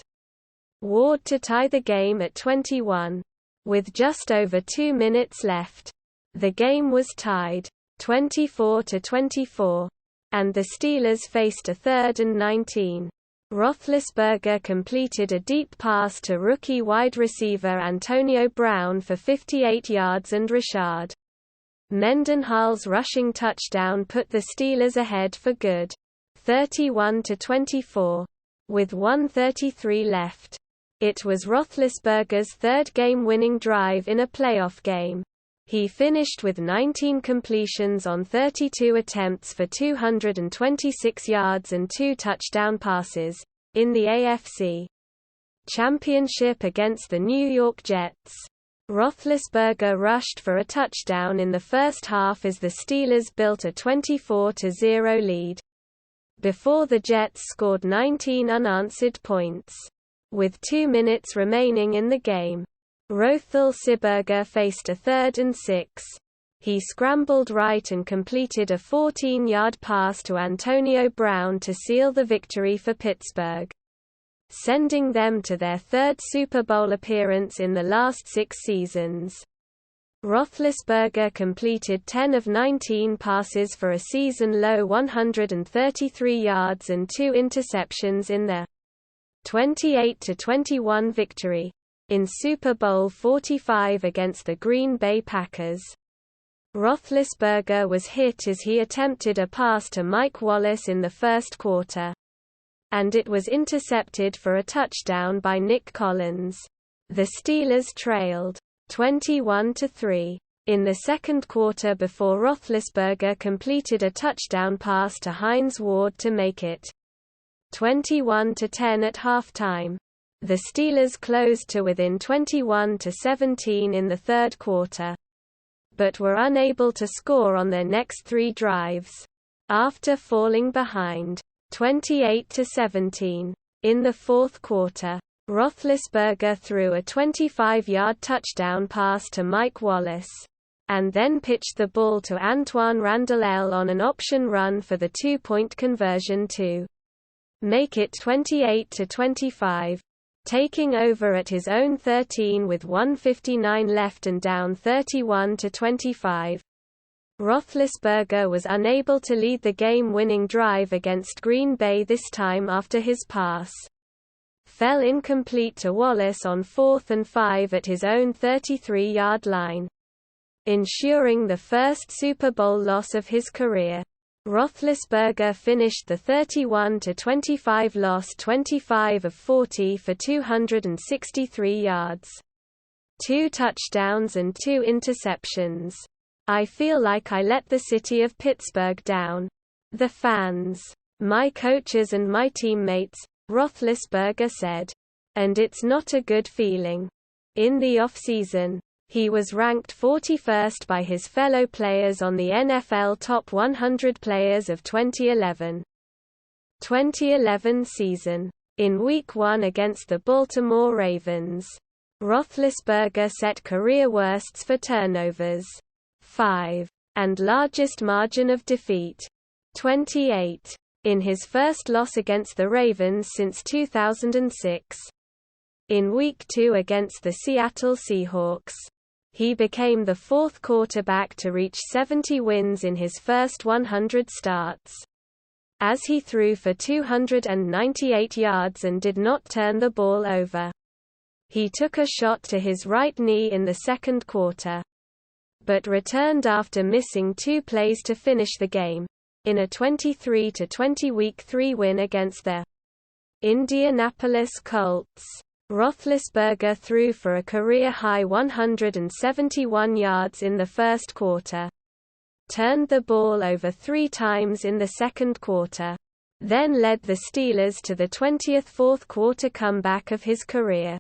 Ward to tie the game at 21. With just over 2 minutes left, the game was tied 24-24, and the Steelers faced a 3rd and 19. Roethlisberger completed a deep pass to rookie wide receiver Antonio Brown for 58 yards and Rashard Mendenhall's rushing touchdown put the Steelers ahead for good, 31-24, with 1:33 left. It was Roethlisberger's third game-winning drive in a playoff game. He finished with 19 completions on 32 attempts for 226 yards and 2 touchdown passes. In the AFC Championship against the New York Jets, Roethlisberger rushed for a touchdown in the first half as the Steelers built a 24-0 lead, before the Jets scored 19 unanswered points. With 2 minutes remaining in the game, Roethlisberger faced a 3rd and 6. He scrambled right and completed a 14-yard pass to Antonio Brown to seal the victory for Pittsburgh, sending them to their 3rd Super Bowl appearance in the last 6 seasons. Roethlisberger completed 10 of 19 passes for a season-low 133 yards and 2 interceptions in the 28-21 victory in Super Bowl 45 against the Green Bay Packers. Roethlisberger was hit as he attempted a pass to Mike Wallace in the first quarter, and it was intercepted for a touchdown by Nick Collins. The Steelers trailed 21-3 in the second quarter before Roethlisberger completed a touchdown pass to Hines Ward to make it 21-10 at halftime. The Steelers closed to within 21-17 in the third quarter, but were unable to score on their next 3 drives, after falling behind 28-17. In the fourth quarter, Roethlisberger threw a 25-yard touchdown pass to Mike Wallace, and then pitched the ball to Antoine Randall on an option run for the 2-point conversion to make it 28-25. Taking over at his own 13 with 1:59 left and down 31-25. Roethlisberger was unable to lead the game-winning drive against Green Bay this time after his pass fell incomplete to Wallace on 4th and 5 at his own 33-yard line, ensuring the first Super Bowl loss of his career. Roethlisberger finished the 31-25 loss 25 of 40 for 263 yards, 2 touchdowns and 2 interceptions. "I feel like I let the city of Pittsburgh down. The fans, my coaches and my teammates," Roethlisberger said. "And it's not a good feeling." In the offseason, he was ranked 41st by his fellow players on the NFL Top 100 Players of 2011 season. In Week 1 against the Baltimore Ravens, Roethlisberger set career worsts for turnovers, 5, and largest margin of defeat, 28, in his first loss against the Ravens since 2006. In Week 2 against the Seattle Seahawks, he became the 4th quarterback to reach 70 wins in his first 100 starts, as he threw for 298 yards and did not turn the ball over. He took a shot to his right knee in the second quarter, but returned after missing 2 plays to finish the game, in a 23-20 Week 3 win against the Indianapolis Colts. Roethlisberger threw for a career-high 171 yards in the first quarter, turned the ball over 3 times in the second quarter, then led the Steelers to the 20th fourth-quarter comeback of his career,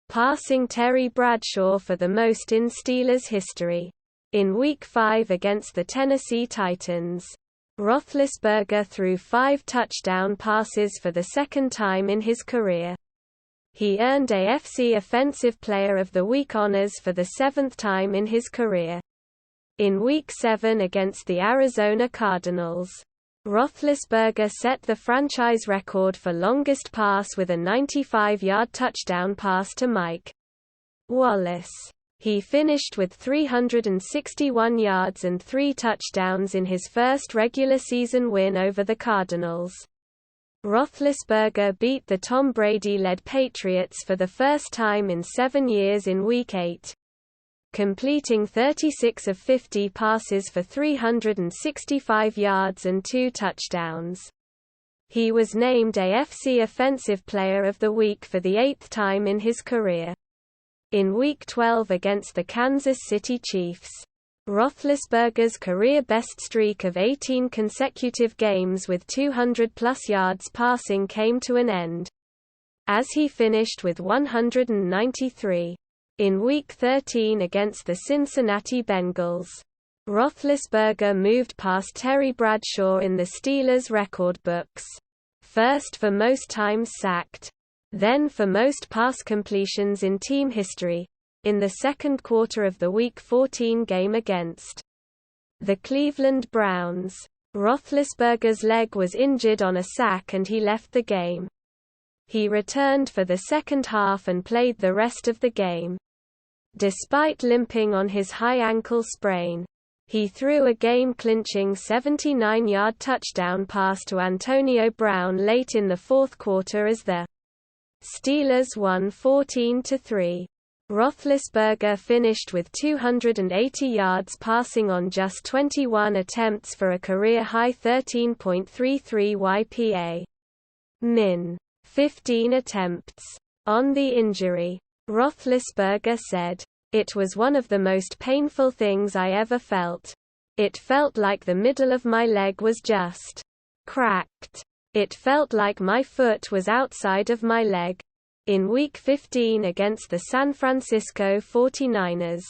passing Terry Bradshaw for the most in Steelers history. In Week 5 against the Tennessee Titans, Roethlisberger threw 5 touchdown passes for the second time in his career. He earned AFC Offensive Player of the Week honors for the 7th time in his career. In Week 7 against the Arizona Cardinals, Roethlisberger set the franchise record for longest pass with a 95-yard touchdown pass to Mike Wallace. He finished with 361 yards and 3 touchdowns in his first regular season win over the Cardinals. Roethlisberger beat the Tom Brady-led Patriots for the first time in 7 years in Week 8. completing 36 of 50 passes for 365 yards and 2 touchdowns. He was named AFC Offensive Player of the Week for the 8th time in his career. In Week 12 against the Kansas City Chiefs, Roethlisberger's career-best streak of 18 consecutive games with 200-plus yards passing came to an end, as he finished with 193. In Week 13 against the Cincinnati Bengals, Roethlisberger moved past Terry Bradshaw in the Steelers' record books, first for most times sacked, then for most pass completions in team history, in the second quarter of the Week 14 game against the Cleveland Browns. Roethlisberger's leg was injured on a sack and he left the game. He returned for the second half and played the rest of the game. Despite limping on his high ankle sprain, he threw a game-clinching 79-yard touchdown pass to Antonio Brown late in the fourth quarter as the Steelers won 14-3. Roethlisberger finished with 280 yards passing on just 21 attempts for a career-high 13.33 YPA. Min. 15 attempts. On the injury, Roethlisberger said, "It was one of the most painful things I ever felt. It felt like the middle of my leg was just cracked. It felt like my foot was outside of my leg." In Week 15 against the San Francisco 49ers,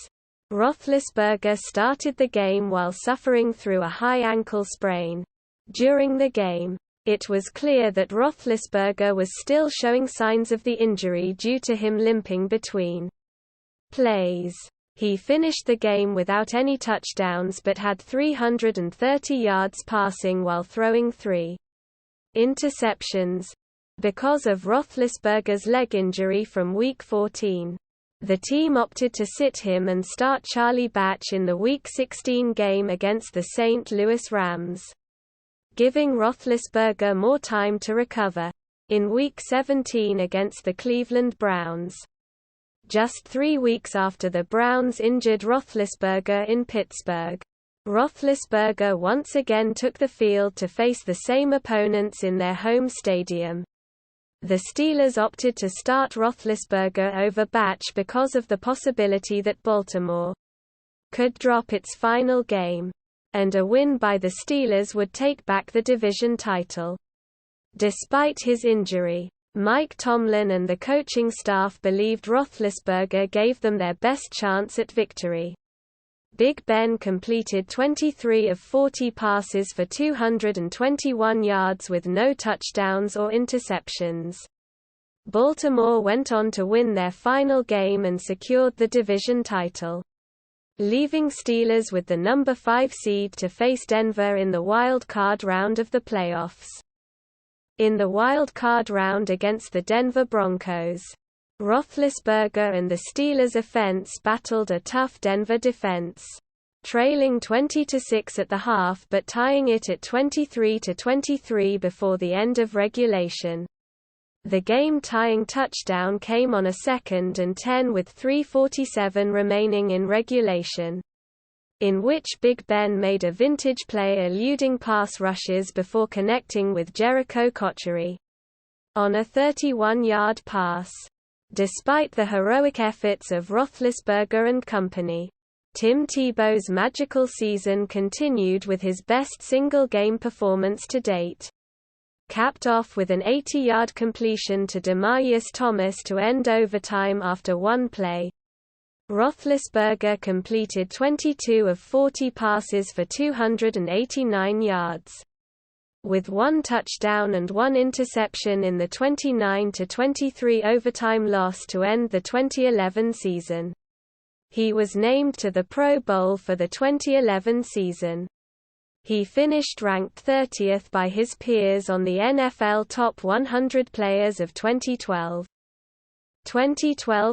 Roethlisberger started the game while suffering through a high ankle sprain. During the game, it was clear that Roethlisberger was still showing signs of the injury due to him limping between plays. He finished the game without any touchdowns but had 330 yards passing while throwing 3 interceptions. Because of Roethlisberger's leg injury from Week 14, the team opted to sit him and start Charlie Batch in the Week 16 game against the St. Louis Rams, giving Roethlisberger more time to recover. In Week 17 against the Cleveland Browns, just 3 weeks after the Browns injured Roethlisberger in Pittsburgh, Roethlisberger once again took the field to face the same opponents in their home stadium. The Steelers opted to start Roethlisberger over Batch because of the possibility that Baltimore could drop its final game, and a win by the Steelers would take back the division title. Despite his injury, Mike Tomlin and the coaching staff believed Roethlisberger gave them their best chance at victory. Big Ben completed 23 of 40 passes for 221 yards with no touchdowns or interceptions. Baltimore went on to win their final game and secured the division title, leaving Steelers with the number 5 seed to face Denver in the wild card round of the playoffs. In the wild card round against the Denver Broncos, Roethlisberger and the Steelers' offense battled a tough Denver defense, trailing 20-6 at the half but tying it at 23-23 before the end of regulation. The game-tying touchdown came on a 2nd and 10 with 3:47 remaining in regulation, in which Big Ben made a vintage play eluding pass rushes before connecting with Jericho Cotchery on a 31-yard pass. Despite the heroic efforts of Roethlisberger and company, Tim Tebow's magical season continued with his best single-game performance to date, capped off with an 80-yard completion to Demaryius Thomas to end overtime after one play. Roethlisberger completed 22 of 40 passes for 289 yards, with 1 touchdown and 1 interception in the 29-23 overtime loss to end the 2011 season. He was named to the Pro Bowl for the 2011 season. He finished ranked 30th by his peers on the NFL Top 100 Players of 2012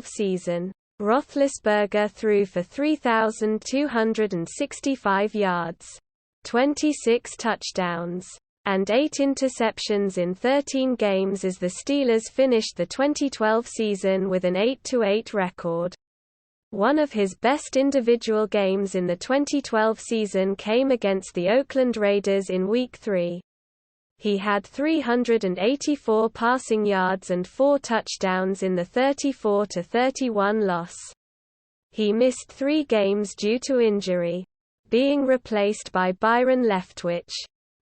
season. Roethlisberger threw for 3,265 yards, 26 touchdowns, and 8 interceptions in 13 games as the Steelers finished the 2012 season with an 8-8 record. One of his best individual games in the 2012 season came against the Oakland Raiders in Week 3. He had 384 passing yards and 4 touchdowns in the 34-31 loss. He missed 3 games due to injury, being replaced by Byron Leftwich,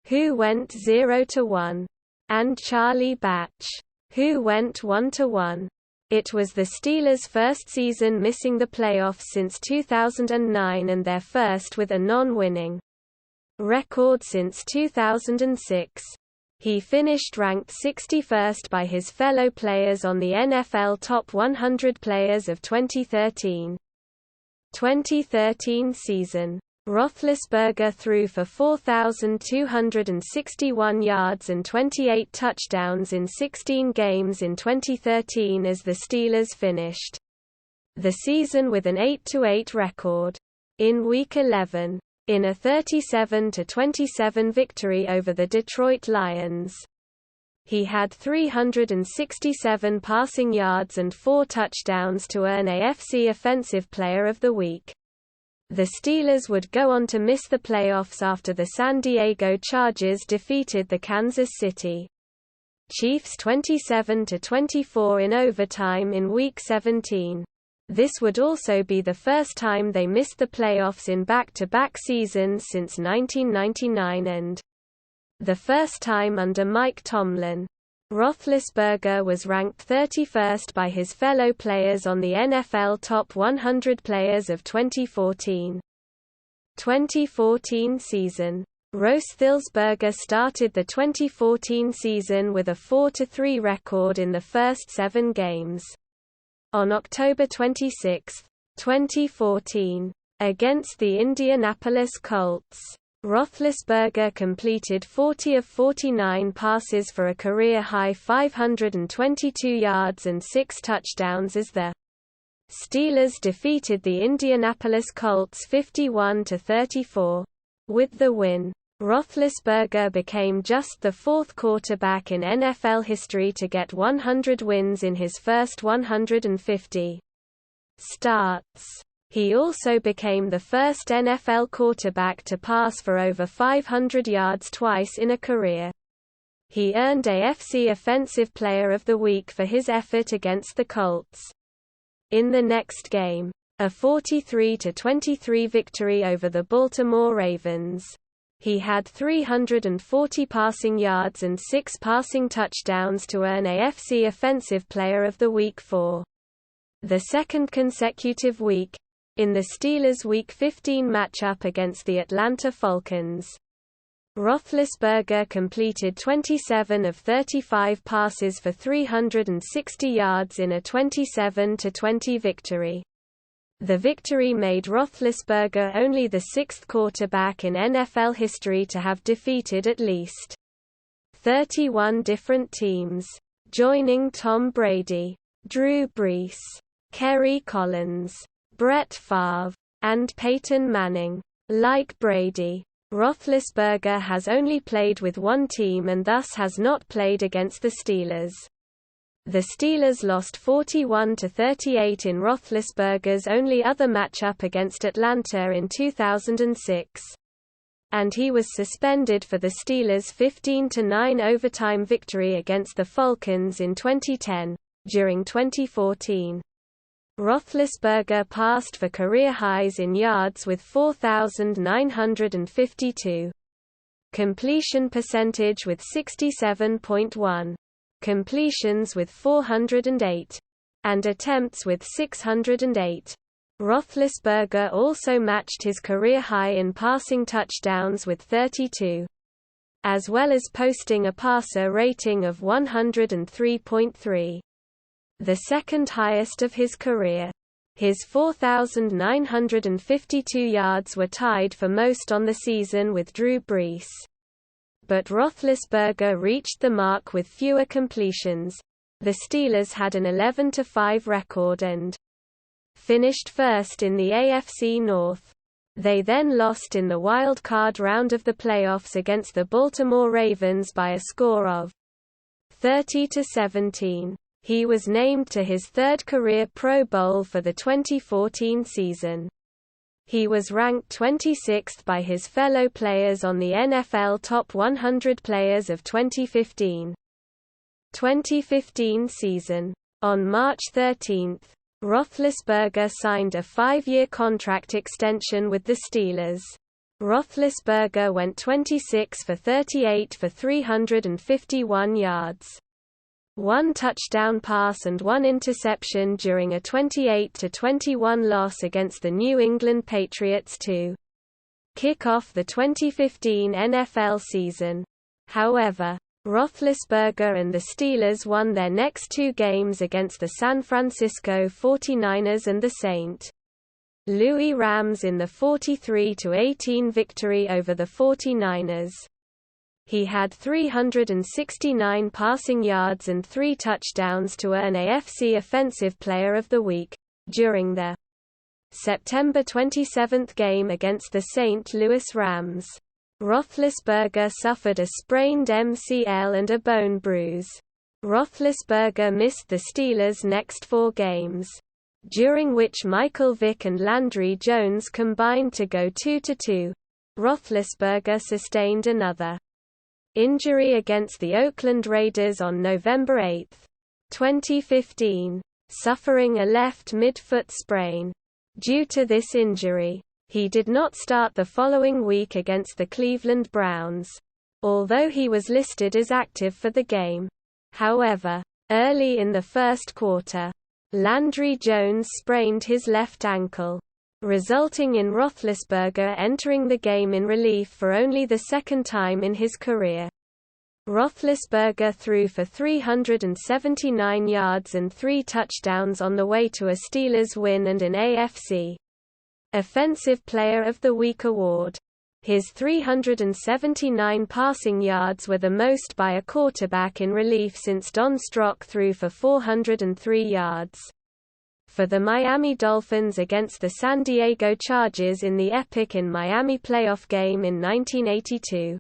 who went 0-1, and Charlie Batch, who went 1-1. It was the Steelers' first season missing the playoffs since 2009 and their first with a non-winning record since 2006. He finished ranked 61st by his fellow players on the NFL Top 100 Players of 2013 season. Roethlisberger threw for 4,261 yards and 28 touchdowns in 16 games in 2013 as the Steelers finished the season with an 8-8 record. In Week 11, in a 37-27 victory over the Detroit Lions, he had 367 passing yards and 4 touchdowns to earn AFC Offensive Player of the Week. The Steelers would go on to miss the playoffs after the San Diego Chargers defeated the Kansas City Chiefs 27-24 in overtime in Week 17. This would also be the first time they missed the playoffs in back-to-back seasons since 1999 and the first time under Mike Tomlin. Roethlisberger was ranked 31st by his fellow players on the NFL Top 100 Players of 2014 season. Roethlisberger started the 2014 season with a 4-3 record in the first 7 games. On October 26, 2014, against the Indianapolis Colts, Roethlisberger completed 40 of 49 passes for a career-high 522 yards and 6 touchdowns as the Steelers defeated the Indianapolis Colts 51-34. With the win, Roethlisberger became just the 4th quarterback in NFL history to get 100 wins in his first 150 starts. He also became the first NFL quarterback to pass for over 500 yards twice in a career. He earned AFC Offensive Player of the Week for his effort against the Colts. In the next game, a 43-23 victory over the Baltimore Ravens, he had 340 passing yards and 6 passing touchdowns to earn AFC Offensive Player of the Week for the second consecutive week. In the Steelers' Week 15 matchup against the Atlanta Falcons, Roethlisberger completed 27 of 35 passes for 360 yards in a 27-20 victory. The victory made Roethlisberger only the 6th quarterback in NFL history to have defeated at least 31 different teams, joining Tom Brady, Drew Brees, Kerry Collins, Brett Favre, and Peyton Manning. Like Brady, Roethlisberger has only played with one team and thus has not played against the Steelers. The Steelers lost 41-38 in Roethlisberger's only other matchup against Atlanta in 2006. And he was suspended for the Steelers' 15-9 overtime victory against the Falcons in 2010. During 2014, Roethlisberger passed for career highs in yards with 4,952. Completion percentage with 67.1. Completions with 408. And attempts with 608. Roethlisberger also matched his career high in passing touchdowns with 32. As well as posting a passer rating of 103.3. The second highest of his career. His 4,952 yards were tied for most on the season with Drew Brees. But Roethlisberger reached the mark with fewer completions. The Steelers had an 11-5 record and finished first in the AFC North. They then lost in the wild card round of the playoffs against the Baltimore Ravens by a score of 30-17. He was named to his third career Pro Bowl for the 2014 season. He was ranked 26th by his fellow players on the NFL Top 100 Players of 2015 season. On March 13, Roethlisberger signed a 5-year contract extension with the Steelers. Roethlisberger went 26 for 38 for 351 yards. 1 touchdown pass and 1 interception during a 28-21 loss against the New England Patriots to kick off the 2015 NFL season. However, Roethlisberger and the Steelers won their next 2 games against the San Francisco 49ers and the St. Louis Rams in the 43-18 victory over the 49ers. He had 369 passing yards and 3 touchdowns to earn AFC Offensive Player of the Week. During the September 27 game against the St. Louis Rams, Roethlisberger suffered a sprained MCL and a bone bruise. Roethlisberger missed the Steelers' next 4 games, during which Michael Vick and Landry Jones combined to go 2-2. Roethlisberger sustained another injury against the Oakland Raiders on November 8, 2015, suffering a left midfoot sprain. Due to this injury, he did not start the following week against the Cleveland Browns, although he was listed as active for the game. However, early in the first quarter, Landry Jones sprained his left ankle, resulting in Roethlisberger entering the game in relief for only the second time in his career. Roethlisberger threw for 379 yards and 3 touchdowns on the way to a Steelers win and an AFC Offensive Player of the Week award. His 379 passing yards were the most by a quarterback in relief since Don Strock threw for 403 yards for the Miami Dolphins against the San Diego Chargers in the Epic in Miami playoff game in 1982.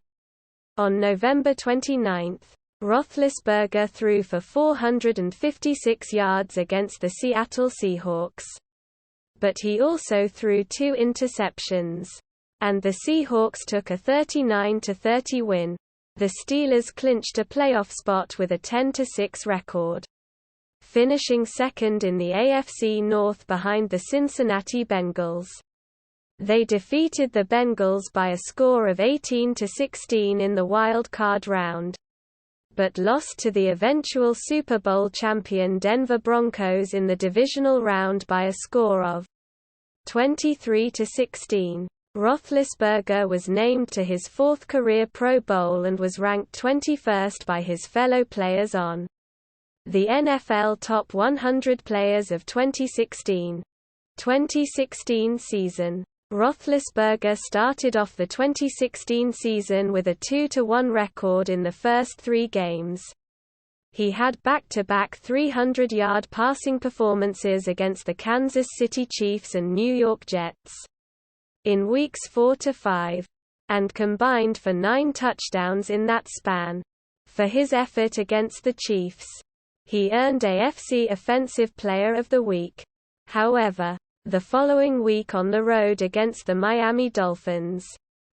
On November 29, Roethlisberger threw for 456 yards against the Seattle Seahawks. But he also threw 2 interceptions, and the Seahawks took a 39-30 win. The Steelers clinched a playoff spot with a 10-6 record, finishing second in the AFC North behind the Cincinnati Bengals. They defeated the Bengals by a score of 18-16 in the wild card round, but lost to the eventual Super Bowl champion Denver Broncos in the divisional round by a score of 23-16. Roethlisberger was named to his 4th career Pro Bowl and was ranked 21st by his fellow players on the NFL Top 100 Players of 2016 season. Roethlisberger started off the 2016 season with a 2-1 record in the first 3 games. He had back-to-back 300-yard passing performances against the Kansas City Chiefs and New York Jets in weeks 4-5, and combined for 9 touchdowns in that span. For his effort against the Chiefs, he earned AFC Offensive Player of the Week. However, the following week on the road against the Miami Dolphins,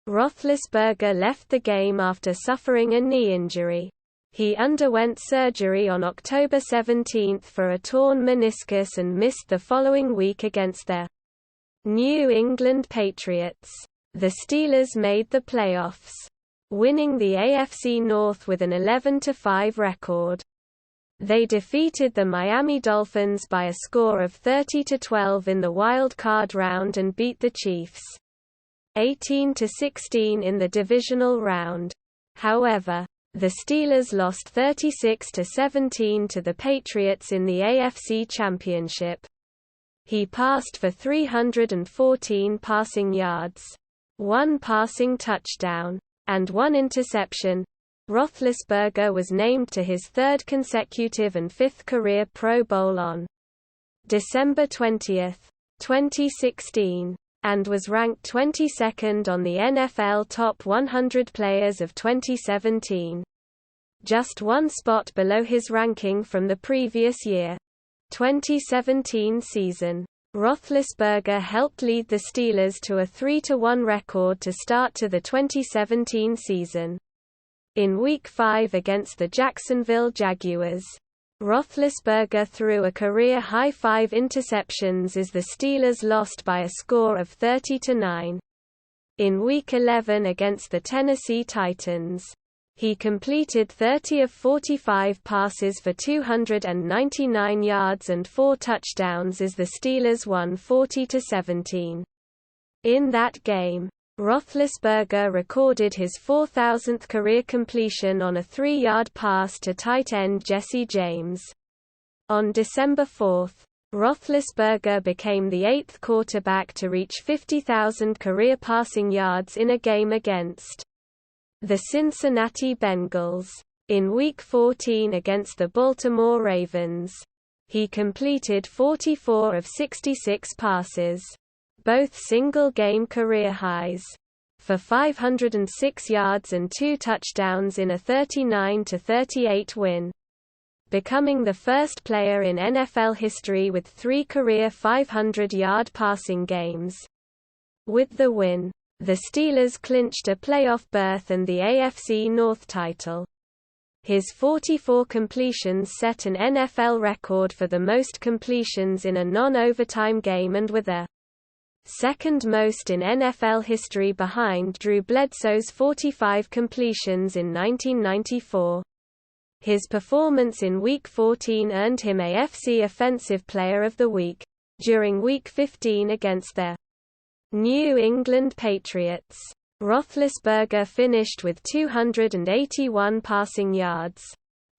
Roethlisberger left the game after suffering a knee injury. He underwent surgery on October 17 for a torn meniscus and missed the following week against the New England Patriots. The Steelers made the playoffs, winning the AFC North with an 11-5 record. They defeated the Miami Dolphins by a score of 30-12 in the wild card round and beat the Chiefs 18-16 in the divisional round. However, the Steelers lost 36-17 to the Patriots in the AFC Championship. He passed for 314 passing yards, 1 passing touchdown, and 1 interception. Roethlisberger was named to his 3rd consecutive and 5th career Pro Bowl on December 20, 2016, and was ranked 22nd on the NFL Top 100 Players of 2017. just one spot below his ranking from the previous year. 2017 season. Roethlisberger helped lead the Steelers to a 3-1 record to start to the 2017 season. In Week 5 against the Jacksonville Jaguars, Roethlisberger threw a career-high 5 interceptions as the Steelers lost by a score of 30-9. In Week 11 against the Tennessee Titans, he completed 30 of 45 passes for 299 yards and 4 touchdowns as the Steelers won 40-17. In that game, Roethlisberger recorded his 4,000th career completion on a 3-yard pass to tight end Jesse James. On December 4, Roethlisberger became the 8th quarterback to reach 50,000 career passing yards in a game against the Cincinnati Bengals. In Week 14 against the Baltimore Ravens, he completed 44 of 66 passes, both single-game career highs, for 506 yards and 2 touchdowns in a 39-38 win, becoming the first player in NFL history with 3 career 500-yard passing games. With the win, the Steelers clinched a playoff berth and the AFC North title. His 44 completions set an NFL record for the most completions in a non-overtime game and were the second most in NFL history behind Drew Bledsoe's 45 completions in 1994. His performance in Week 14 earned him AFC Offensive Player of the Week. During Week 15 against the New England Patriots, Roethlisberger finished with 281 passing yards,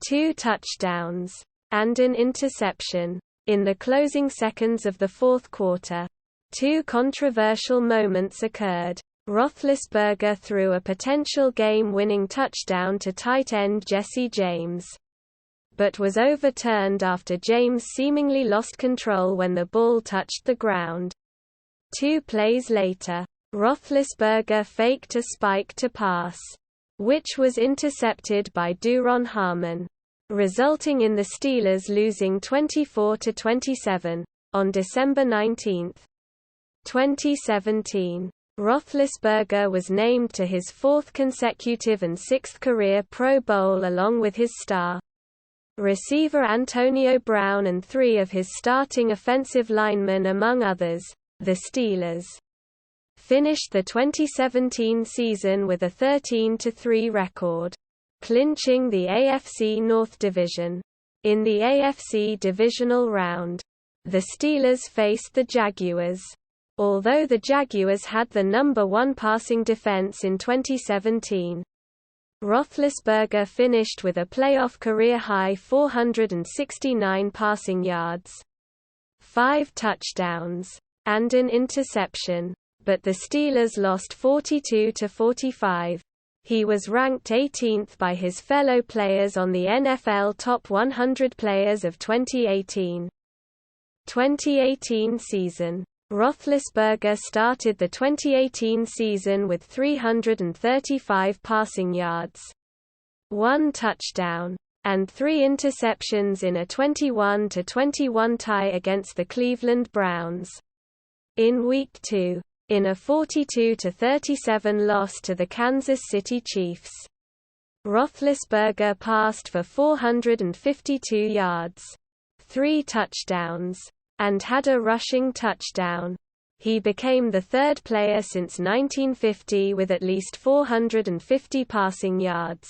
2 touchdowns, and an interception. In the closing seconds of the fourth quarter, 2 controversial moments occurred. Roethlisberger threw a potential game-winning touchdown to tight end Jesse James, but was overturned after James seemingly lost control when the ball touched the ground. 2 plays later, Roethlisberger faked a spike to pass, which was intercepted by Duron Harmon, resulting in the Steelers losing 24-27. On December 19, 2017, Roethlisberger was named to his 4th consecutive and 6th career Pro Bowl along with his star receiver Antonio Brown and 3 of his starting offensive linemen among others. The Steelers finished the 2017 season with a 13-3 record, clinching the AFC North Division. In the AFC Divisional Round, the Steelers faced the Jaguars. Although the Jaguars had the number 1 passing defense in 2017, Roethlisberger finished with a playoff career-high 469 passing yards, 5 touchdowns, and an interception, but the Steelers lost 42-45. He was ranked 18th by his fellow players on the NFL Top 100 Players of 2018. 2018 season. Roethlisberger started the 2018 season with 335 passing yards, 1 touchdown, and 3 interceptions in a 21-21 tie against the Cleveland Browns. In Week 2, in a 42-37 loss to the Kansas City Chiefs, Roethlisberger passed for 452 yards, 3 touchdowns, and had a rushing touchdown. He became the 3rd player since 1950 with at least 450 passing yards,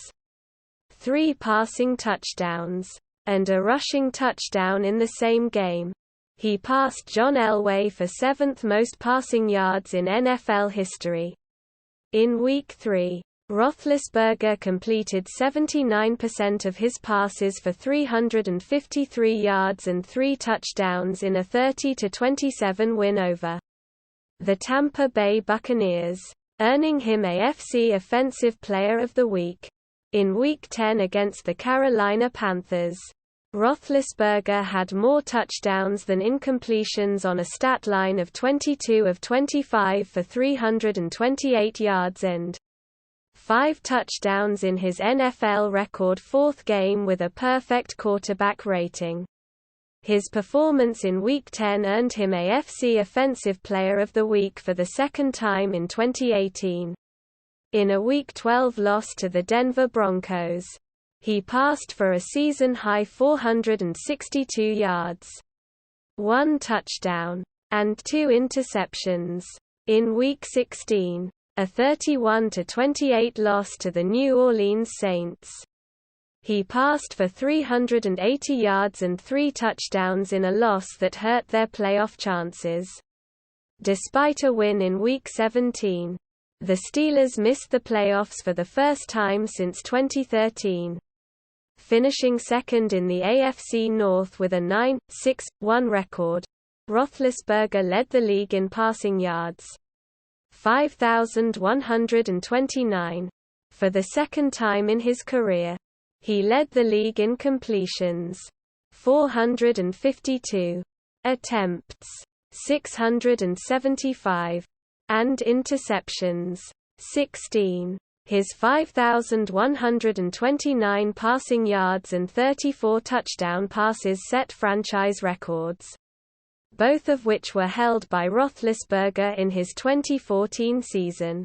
3 passing touchdowns, and a rushing touchdown in the same game. He passed John Elway for 7th most passing yards in NFL history. In Week 3, Roethlisberger completed 79% of his passes for 353 yards and 3 touchdowns in a 30-27 win over the Tampa Bay Buccaneers, earning him AFC Offensive Player of the Week. In Week 10 against the Carolina Panthers, Roethlisberger had more touchdowns than incompletions on a stat line of 22 of 25 for 328 yards and 5 touchdowns in his NFL record fourth game with a perfect quarterback rating. His performance in Week 10 earned him AFC Offensive Player of the Week for the second time in 2018. In a Week 12 loss to the Denver Broncos, he passed for a season-high 462 yards, 1 touchdown, and 2 interceptions. In Week 16, a 31-28 loss to the New Orleans Saints, he passed for 380 yards and 3 touchdowns in a loss that hurt their playoff chances. Despite a win in Week 17, the Steelers missed the playoffs for the first time since 2013. Finishing second in the AFC North with a 9-6-1 record, Roethlisberger led the league in passing yards, 5,129. For the second time in his career, he led the league in completions, 452, attempts, 675, and interceptions, 16. His 5,129 passing yards and 34 touchdown passes set franchise records, both of which were held by Roethlisberger in his 2014 season.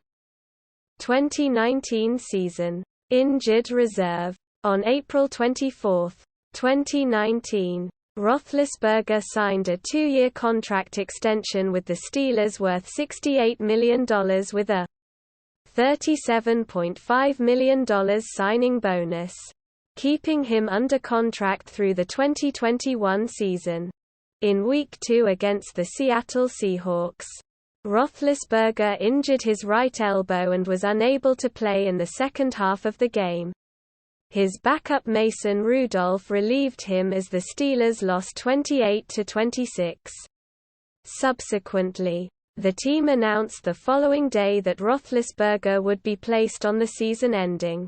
2019 season. Injured reserve. On April 24, 2019, Roethlisberger signed a 2-year contract extension with the Steelers worth $68 million with a $37.5 million signing bonus, keeping him under contract through the 2021 season. In Week 2 against the Seattle Seahawks, Roethlisberger injured his right elbow and was unable to play in the second half of the game. His backup Mason Rudolph relieved him as the Steelers lost 28-26. Subsequently, the team announced the following day that Roethlisberger would be placed on the season-ending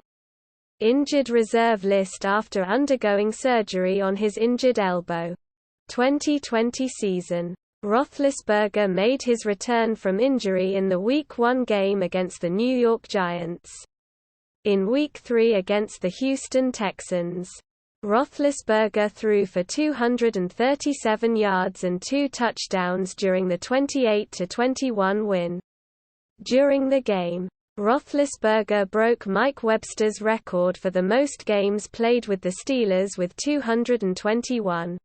injured reserve list after undergoing surgery on his injured elbow. 2020 season. Roethlisberger made his return from injury in the Week 1 game against the New York Giants. In Week 3 against the Houston Texans, Roethlisberger threw for 237 yards and 2 touchdowns during the 28-21 win. During the game, Roethlisberger broke Mike Webster's record for the most games played with the Steelers with 221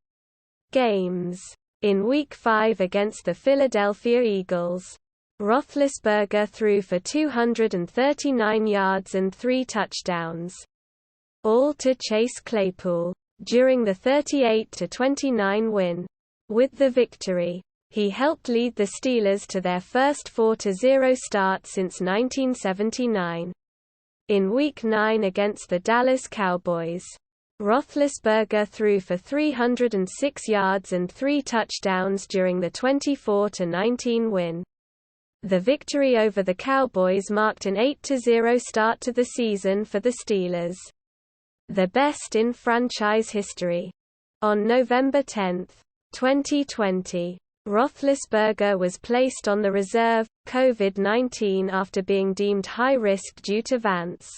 games. In Week 5 against the Philadelphia Eagles, Roethlisberger threw for 239 yards and 3 touchdowns, all to Chase Claypool, during the 38-29 win. With the victory, he helped lead the Steelers to their first 4-0 start since 1979. In Week 9 against the Dallas Cowboys, Roethlisberger threw for 306 yards and 3 touchdowns during the 24-19 win. The victory over the Cowboys marked an 8-0 start to the season for the Steelers, the best in franchise history. On November 10, 2020, Roethlisberger was placed on the reserve, COVID-19 after being deemed high risk due to Vance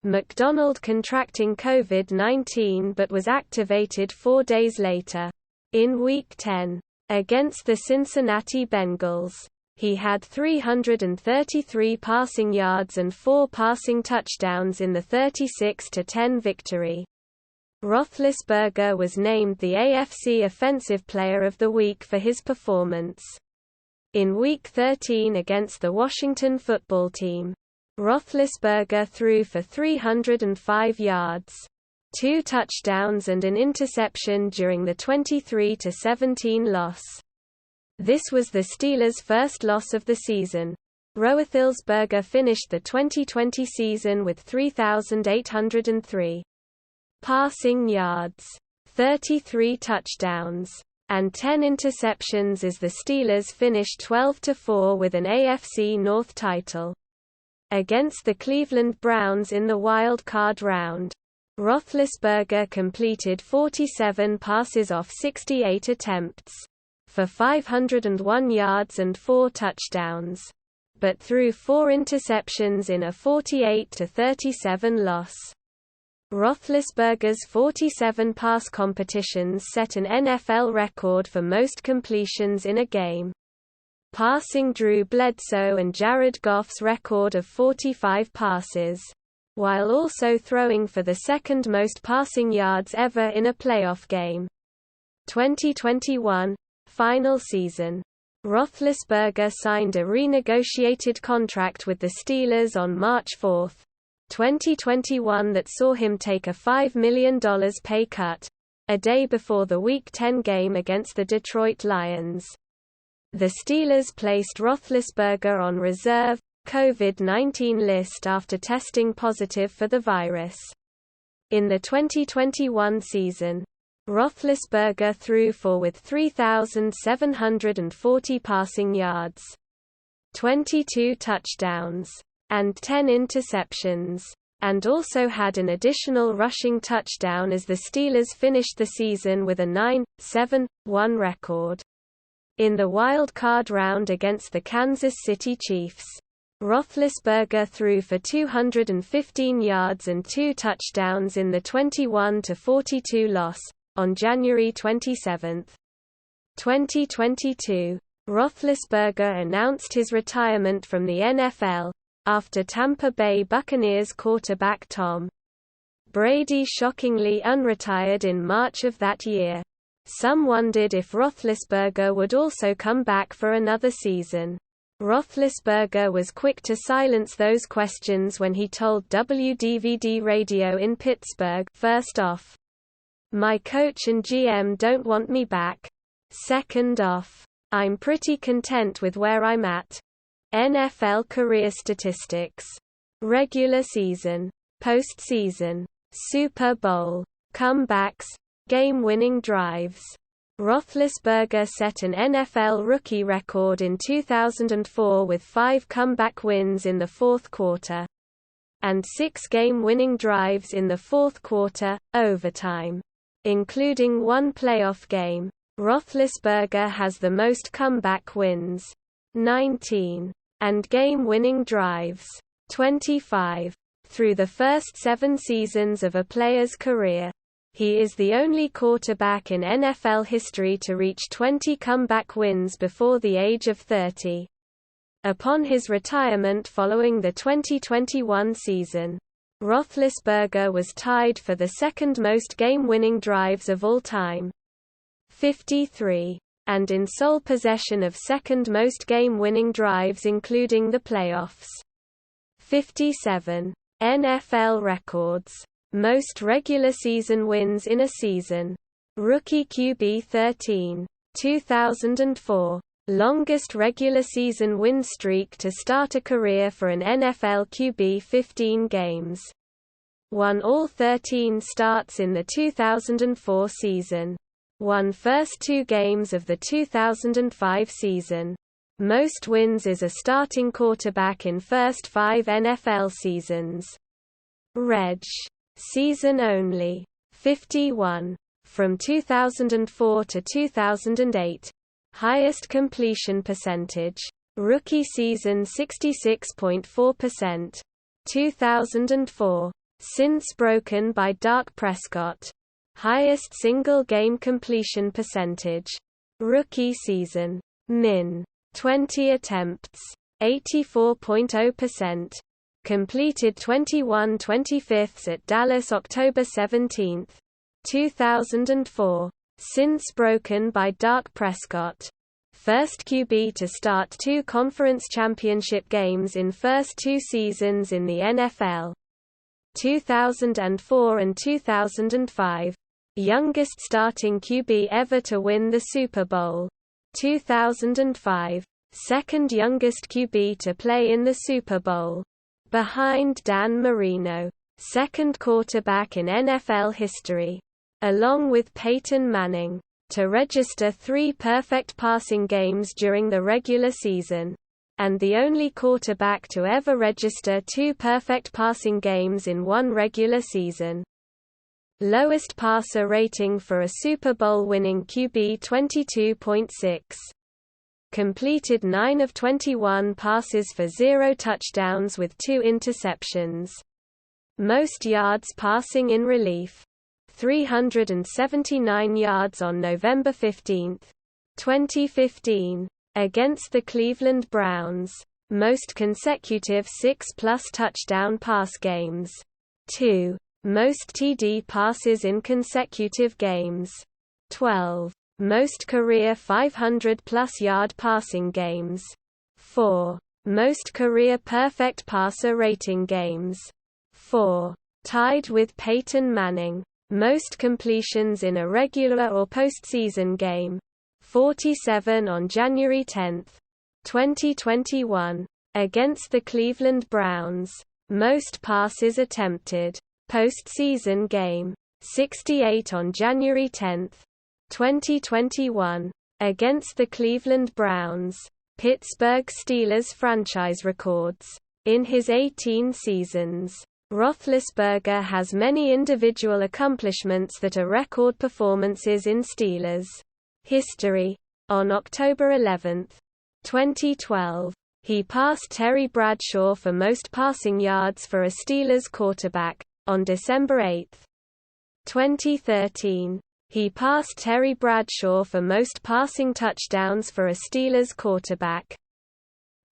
McDonald contracting COVID-19 but was activated 4 days later. In Week 10, against the Cincinnati Bengals, he had 333 passing yards and 4 passing touchdowns in the 36-10 victory. Roethlisberger was named the AFC Offensive Player of the Week for his performance. In Week 13 against the Washington Football Team, Roethlisberger threw for 305 yards, 2 touchdowns and an interception during the 23-17 loss. This was the Steelers' first loss of the season. Roethlisberger finished the 2020 season with 3,803 passing yards, 33 touchdowns, and 10 interceptions as the Steelers finished 12-4 with an AFC North title. Against the Cleveland Browns in the wild card round, Roethlisberger completed 47 passes off 68 attempts, for 501 yards and 4 touchdowns. but threw 4 interceptions in a 48-37 loss. Roethlisberger's 47 pass competitions set an NFL record for most completions in a game, passing Drew Bledsoe and Jared Goff's record of 45 passes, while also throwing for the second most passing yards ever in a playoff game. 2021 final season. Roethlisberger signed a renegotiated contract with the Steelers on March 4, 2021 that saw him take a $5 million pay cut, a day before the Week 10 game against the Detroit Lions. The Steelers placed Roethlisberger on reserve COVID-19 list after testing positive for the virus. In the 2021 season, Roethlisberger threw for with 3,740 passing yards, 22 touchdowns, and 10 interceptions, and also had an additional rushing touchdown as the Steelers finished the season with a 9-7-1 record. In the wild card round against the Kansas City Chiefs, Roethlisberger threw for 215 yards and 2 touchdowns in the 21-42 loss, on January 27, 2022. Roethlisberger announced his retirement from the NFL, after Tampa Bay Buccaneers quarterback Tom Brady shockingly unretired in March of that year. Some wondered if Roethlisberger would also come back for another season. Roethlisberger was quick to silence those questions when he told WDVD Radio in Pittsburgh, "First off, my coach and GM don't want me back. Second off, I'm pretty content with where I'm at." NFL career statistics. Regular season, postseason, Super Bowl, comebacks, game-winning drives. Roethlisberger set an NFL rookie record in 2004 with 5 comeback wins in the fourth quarter, and 6 game-winning drives in the fourth quarter, overtime, including 1 playoff game. Roethlisberger has the most comeback wins, 19, and game-winning drives, 25. Through the first 7 seasons of a player's career, he is the only quarterback in NFL history to reach 20 comeback wins before the age of 30. Upon his retirement following the 2021 season, Roethlisberger was tied for the second most game-winning drives of all time, 53, and in sole possession of second most game-winning drives including the playoffs, 57. NFL records. Most regular season wins in a season. Rookie QB 13. 2004. Longest regular season win streak to start a career for an NFL QB, 15 games. Won all 13 starts in the 2004 season. Won first 2 games of the 2005 season. Most wins as a starting quarterback in first 5 NFL seasons. Reg. Season only. 51. From 2004 to 2008. Highest completion percentage. Rookie season 66.4%. 2004. Since broken by Dak Prescott. Highest single-game completion percentage. Rookie season. Min. 20 attempts. 84.0%. Completed 21/25 at Dallas October 17, 2004. Since broken by Dak Prescott. First QB to start 2 conference championship games in first 2 seasons in the NFL. 2004 and 2005. Youngest starting QB ever to win the Super Bowl. 2005. Second youngest QB to play in the Super Bowl, behind Dan Marino. Second quarterback in NFL history, along with Peyton Manning, to register 3 perfect passing games during the regular season, and the only quarterback to ever register 2 perfect passing games in one regular season. Lowest passer rating for a Super Bowl winning QB, 22.6. completed 9 of 21 passes for 0 touchdowns with 2 interceptions. Most yards passing in relief. 379 yards on November 15, 2015, against the Cleveland Browns. Most consecutive 6+ touchdown pass games. 2. Most TD passes in consecutive games. 12. Most career 500+ yard passing games. 4. Most career perfect passer rating games. 4. Tied with Peyton Manning. Most completions in a regular or postseason game. 47 on January 10, 2021, against the Cleveland Browns. Most passes attempted. Postseason game. 68 on January 10, 2021, against the Cleveland Browns. Pittsburgh Steelers franchise records. In his 18 seasons, Roethlisberger has many individual accomplishments that are record performances in Steelers history. On October 11, 2012, he passed Terry Bradshaw for most passing yards for a Steelers quarterback. On December 8, 2013, he passed Terry Bradshaw for most passing touchdowns for a Steelers quarterback.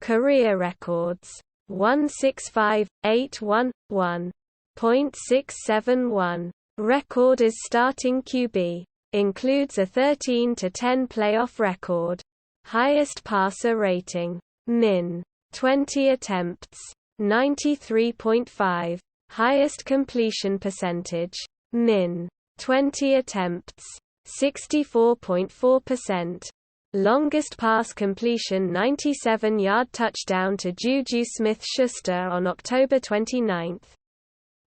Career records. 165.811.671. Record as starting QB. Includes a 13-10 playoff record. Highest passer rating. Min. 20 attempts. 93.5. Highest completion percentage. Min. 20 attempts. 64.4%. Longest pass completion 97-yard touchdown to Juju Smith-Schuster on October 29,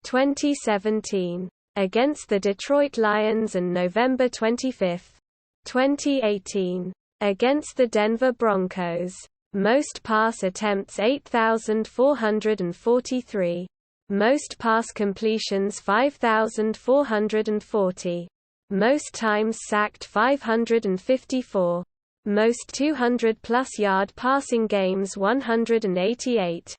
2017. Against the Detroit Lions and November 25, 2018. Against the Denver Broncos. Most pass attempts 8,443. Most pass completions 5,440. Most times sacked 554. Most 200+ yard passing games 188.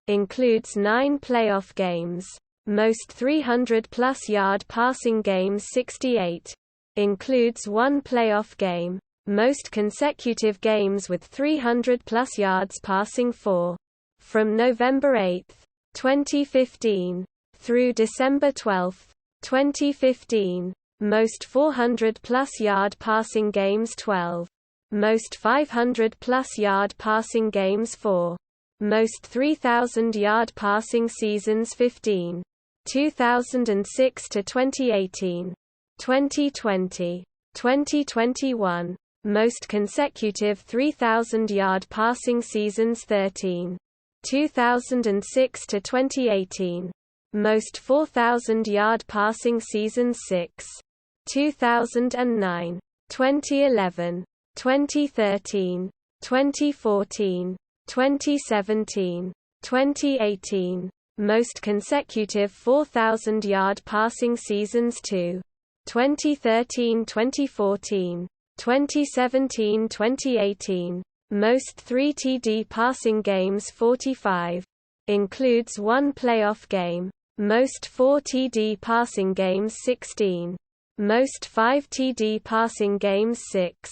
Includes 9 playoff games. Most 300+ yard passing games 68. Includes 1 playoff game. Most consecutive games with 300+ yards passing 4. From November 8, 2015, through December 12, 2015, most 400+ yard passing games 12. Most 500+ yard passing games 4. Most 3,000 yard passing seasons 15. 2006 to 2018. 2020. 2021. Most consecutive 3,000 yard passing seasons 13. 2006 to 2018. Most 4,000 yard passing seasons 6. 2009. 2011. 2013. 2014. 2017. 2018. Most consecutive 4,000 yard passing seasons 2. 2013-2014. 2017-2018. Most 3 TD passing games 45. Includes 1 playoff game. Most 4 TD passing games 16. Most 5 TD passing games 6.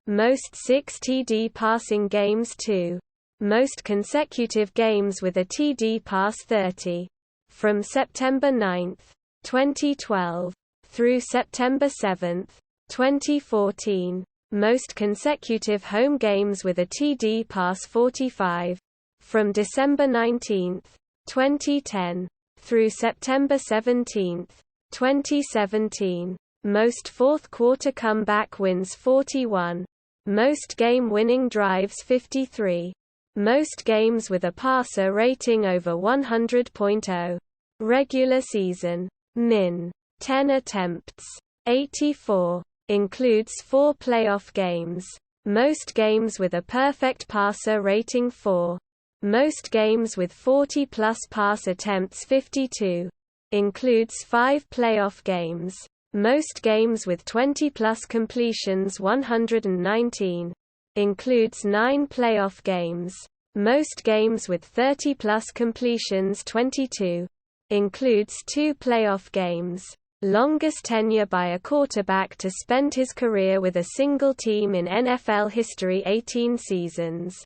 Most 6 TD passing games 2. Most consecutive games with a TD pass 30. From September 9, 2012, through September 7, 2014. Most consecutive home games with a TD pass 45. From December 19, 2010, through September 17, 2017. Most fourth-quarter comeback wins 41. Most game-winning drives 53. Most games with a passer rating over 100.0. Regular season. Min. 10 attempts. 84. Includes 4 playoff games. Most games with a perfect passer rating 4. Most games with 40+ pass attempts 52. Includes 5 playoff games. Most games with 20+ completions 119. Includes 9 playoff games. Most games with 30-plus completions 22. Includes 2 playoff games. Longest tenure by a quarterback to spend his career with a single team in NFL history 18 seasons.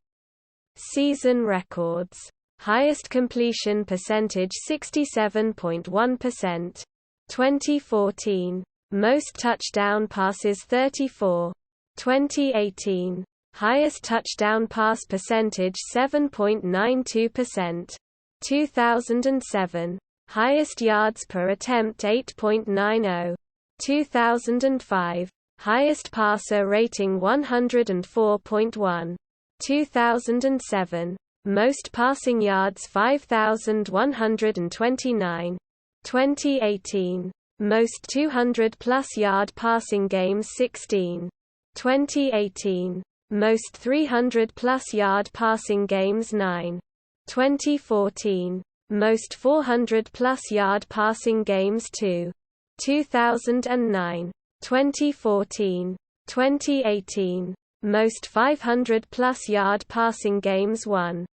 Season records. Highest completion percentage 67.1%. 2014. Most touchdown passes 34. 2018. Highest touchdown pass percentage 7.92%. 2007. Highest yards per attempt 8.90. 2005. Highest passer rating 104.1. 2007. Most passing yards 5,129. 2018. Most 200-plus yard passing games 16. 2018. Most 300-plus yard passing games 9. 2014. Most 400-plus yard passing games 2. 2009. 2014. 2018. Most 500-plus yard passing games 1.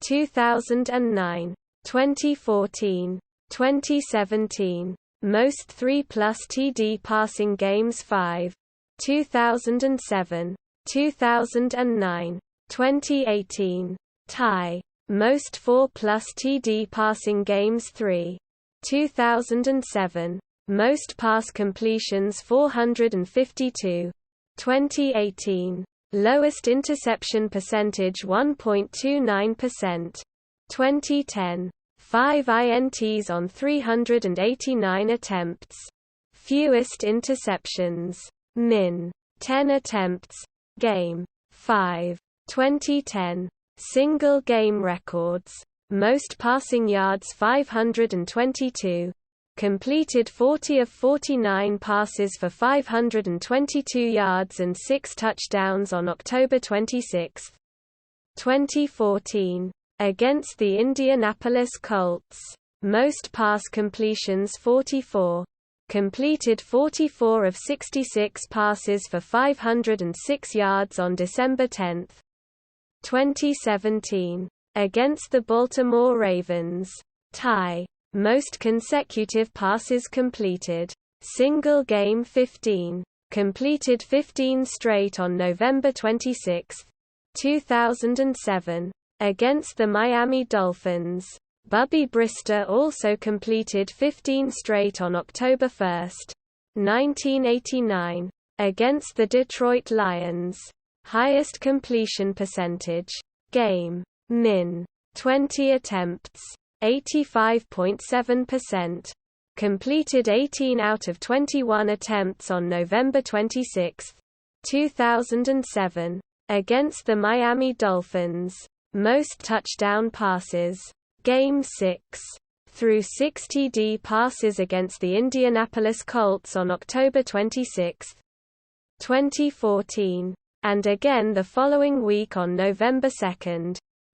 2009. 2014. 2017. Most 3-plus TD passing games 5. 2007. 2009. 2018. Tie. Most 4-plus TD passing games 3. 2007. Most pass completions 452. 2018. Lowest interception percentage 1.29%. 2010. 5 INTs on 389 attempts. Fewest interceptions. Min. 10 attempts. Game. 5. 2010. Single game records. Most passing yards 522. Completed 40 of 49 passes for 522 yards and 6 touchdowns on October 26. 2014. Against the Indianapolis Colts. Most pass completions 44. Completed 44 of 66 passes for 506 yards on December 10. 2017. Against the Baltimore Ravens. Tie. Most consecutive passes completed. Single game 15. Completed 15 straight on November 26, 2007. Against the Miami Dolphins. Bubby Brister also completed 15 straight on October 1, 1989. Against the Detroit Lions. Highest completion percentage. Game. Min. 20 attempts. 85.7%. Completed 18 out of 21 attempts on November 26, 2007. Against the Miami Dolphins. Most touchdown passes. Game 6. Threw 6 TD passes against the Indianapolis Colts on October 26, 2014. And again the following week on November 2,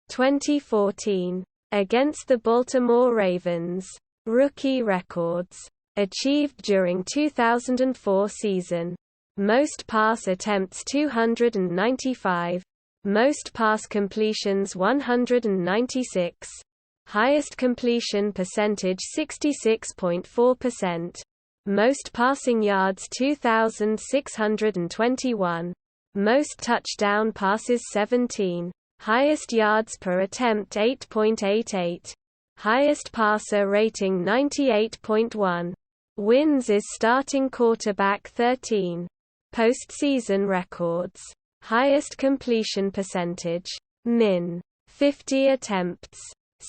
2014. Against the Baltimore Ravens. Rookie records. Achieved during 2004 season. Most pass attempts 295. Most pass completions 196. Highest completion percentage 66.4%. Most passing yards 2,621. Most touchdown passes 17. Highest yards per attempt 8.88. Highest passer rating 98.1. Wins is starting quarterback 13. Postseason records. Highest completion percentage. Min. 50 attempts.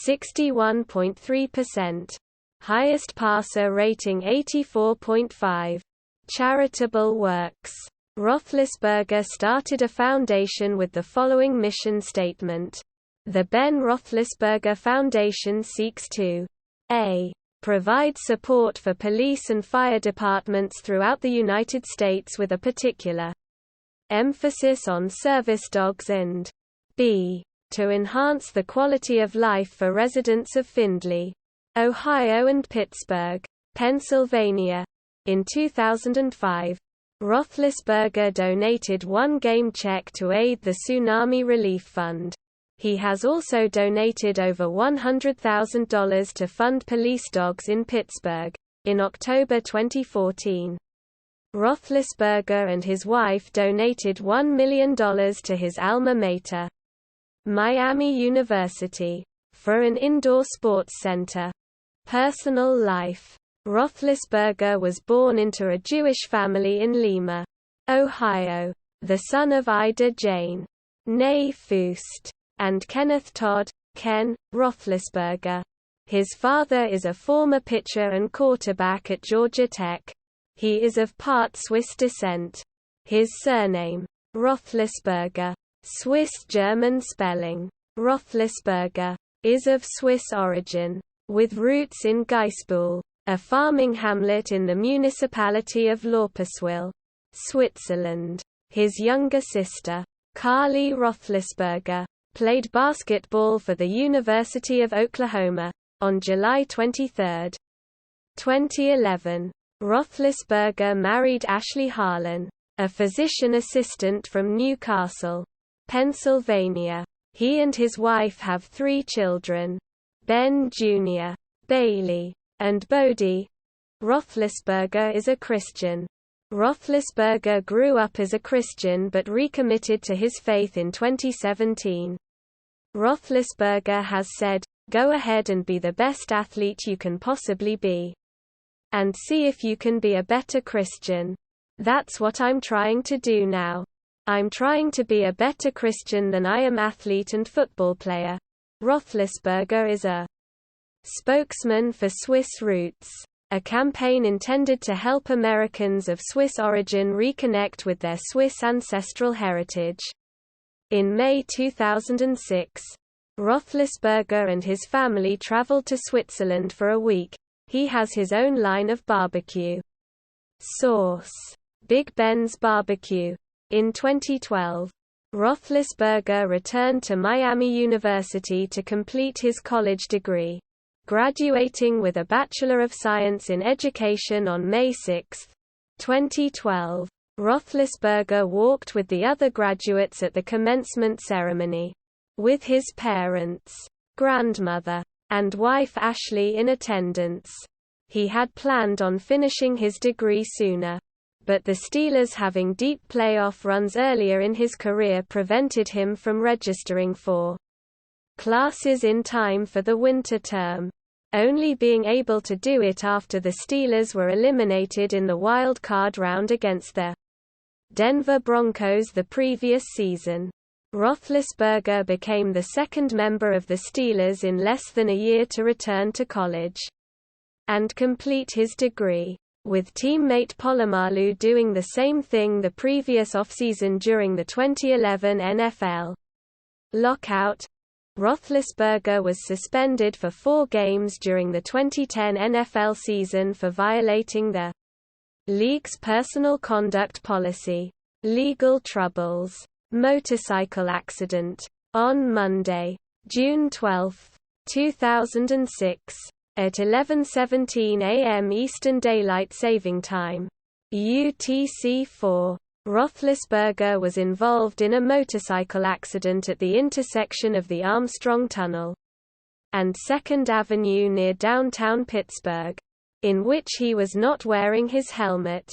61.3%. Highest passer rating 84.5. Charitable works. Roethlisberger started a foundation with the following mission statement. The Ben Roethlisberger Foundation seeks to a. Provide support for police and fire departments throughout the United States with a particular emphasis on service dogs and b. To enhance the quality of life for residents of Findlay, Ohio and Pittsburgh, Pennsylvania. In 2005, Roethlisberger donated one game check to aid the Tsunami Relief Fund. He has also donated over $100,000 to fund police dogs in Pittsburgh. In October 2014, Roethlisberger and his wife donated $1 million to his alma mater, Miami University, for an indoor sports center. Personal life. Roethlisberger was born into a Jewish family in Lima, Ohio, the son of Ida Jane, née Fust, and Kenneth Todd, Ken, Roethlisberger. His father is a former pitcher and quarterback at Georgia Tech. He is of part Swiss descent. His surname, Roethlisberger, Swiss-German spelling, Roethlisberger, is of Swiss origin, with roots in Geisboul, a farming hamlet in the municipality of Lauperswil, Switzerland. His younger sister, Carly Roethlisberger, played basketball for the University of Oklahoma. On July 23, 2011, Roethlisberger married Ashley Harlan, a physician assistant from Newcastle, Pennsylvania. He and his wife have 3 children, Ben Jr., Bailey, and Bodie. Roethlisberger is a Christian. Roethlisberger grew up as a Christian but recommitted to his faith in 2017. Roethlisberger has said, "Go ahead and be the best athlete you can possibly be. And see if you can be a better Christian. That's what I'm trying to do now. I'm trying to be a better Christian than I am athlete and football player." Roethlisberger is a spokesman for Swiss Roots, a campaign intended to help Americans of Swiss origin reconnect with their Swiss ancestral heritage. In May 2006, Roethlisberger and his family traveled to Switzerland for a week. He has his own line of barbecue sauce, Big Ben's Barbecue. In 2012, Roethlisberger returned to Miami University to complete his college degree, graduating with a Bachelor of Science in Education on May 6, 2012. Roethlisberger walked with the other graduates at the commencement ceremony, with his parents, grandmother, and wife Ashley in attendance. He had planned on finishing his degree sooner, but the Steelers having deep playoff runs earlier in his career prevented him from registering for classes in time for the winter term, only being able to do it after the Steelers were eliminated in the wild card round against the Denver Broncos the previous season. Roethlisberger became the second member of the Steelers in less than a year to return to college and complete his degree, with teammate Polamalu doing the same thing the previous offseason during the 2011 NFL lockout. Roethlisberger was suspended for 4 games during the 2010 NFL season for violating the league's personal conduct policy. Legal troubles. Motorcycle accident. On Monday, June 12, 2006, at 11:17 a.m. Eastern Daylight Saving Time, UTC-4, Roethlisberger was involved in a motorcycle accident at the intersection of the Armstrong Tunnel and 2nd Avenue near downtown Pittsburgh, in which he was not wearing his helmet.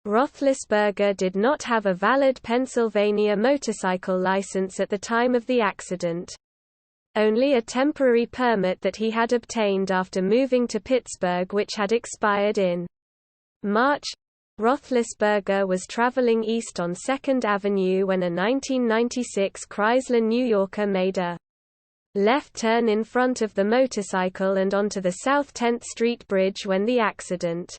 Roethlisberger did not have a valid Pennsylvania motorcycle license at the time of the accident. Only a temporary permit that he had obtained after moving to Pittsburgh, which had expired in March. Roethlisberger was traveling east on 2nd Avenue when a 1996 Chrysler New Yorker made a left turn in front of the motorcycle and onto the South 10th Street Bridge when the accident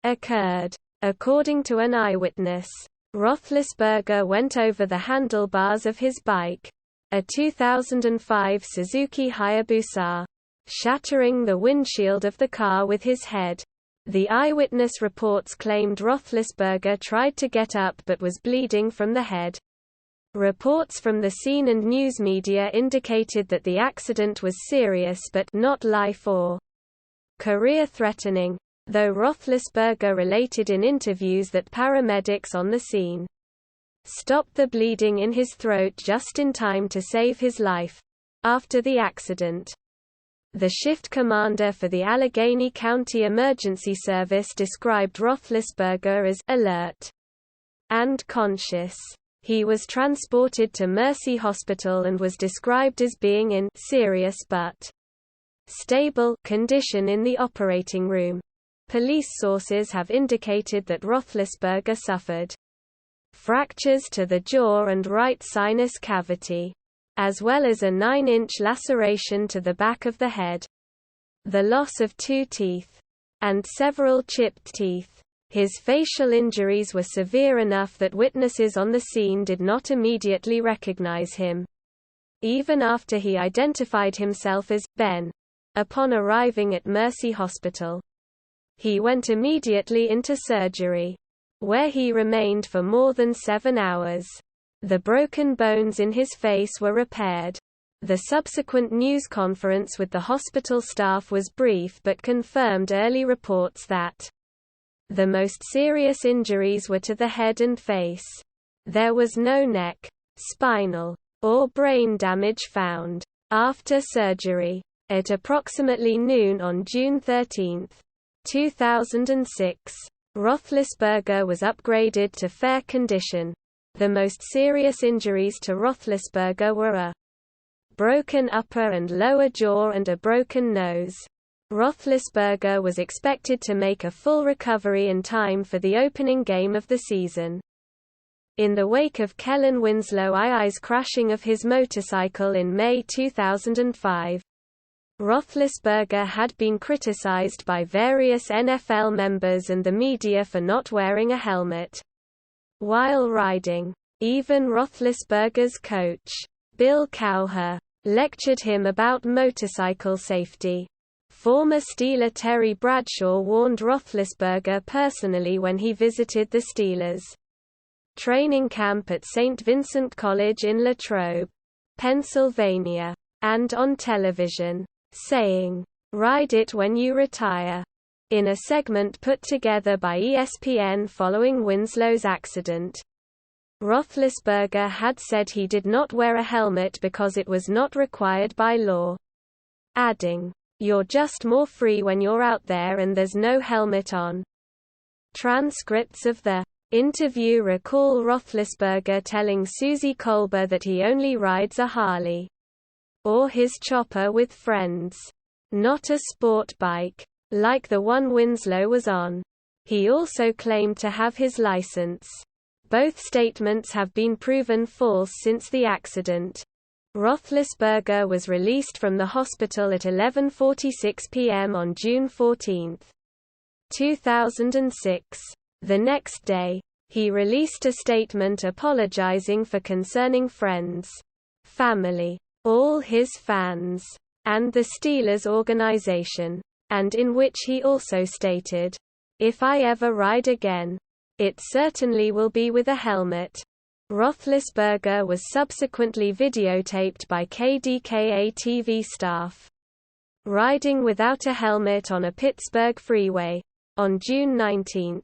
occurred. According to an eyewitness, Roethlisberger went over the handlebars of his bike, a 2005 Suzuki Hayabusa, shattering the windshield of the car with his head. The eyewitness reports claimed Roethlisberger tried to get up but was bleeding from the head. Reports from the scene and news media indicated that the accident was serious but not life or career-threatening. though Roethlisberger related in interviews that paramedics on the scene stopped the bleeding in his throat just in time to save his life. After the accident, the shift commander for the Allegheny County Emergency Service described Roethlisberger as alert and conscious. He was transported to Mercy Hospital and was described as being in serious but stable condition in the operating room. Police sources have indicated that Roethlisberger suffered fractures to the jaw and right sinus cavity, as well as a 9-inch laceration to the back of the head, the loss of 2 teeth, and several chipped teeth. His facial injuries were severe enough that witnesses on the scene did not immediately recognize him, even after he identified himself as Ben. Upon arriving at Mercy Hospital, he went immediately into surgery, where he remained for more than 7 hours. The broken bones in his face were repaired. The subsequent news conference with the hospital staff was brief but confirmed early reports that the most serious injuries were to the head and face. There was no neck, spinal, or brain damage found. After surgery, at approximately noon on June 13, 2006, Roethlisberger was upgraded to fair condition. The most serious injuries to Roethlisberger were a broken upper and lower jaw and a broken nose. Roethlisberger was expected to make a full recovery in time for the opening game of the season. In the wake of Kellen Winslow's crashing of his motorcycle in May 2005, Roethlisberger had been criticized by various NFL members and the media for not wearing a helmet while riding. Even Roethlisberger's coach, Bill Cowher, lectured him about motorcycle safety. Former Steeler Terry Bradshaw warned Roethlisberger personally when he visited the Steelers' training camp at St. Vincent College in Latrobe, Pennsylvania, and on television, saying, "Ride it when you retire." In a segment put together by ESPN following Winslow's accident, Roethlisberger had said he did not wear a helmet because it was not required by law, adding, "You're just more free when you're out there and there's no helmet on." Transcripts of the interview recall Roethlisberger telling Suzy Kolber that he only rides a Harley or his chopper with friends, not a sport bike, like the one Winslow was on. He also claimed to have his license. Both statements have been proven false since the accident. Roethlisberger was released from the hospital at 11:46 p.m. on June 14, 2006. The next day, he released a statement apologizing for concerning friends, family, all his fans, and the Steelers organization, and in which he also stated, "If I ever ride again, it certainly will be with a helmet." Roethlisberger was subsequently videotaped by KDKA TV staff riding without a helmet on a Pittsburgh freeway. On June 19,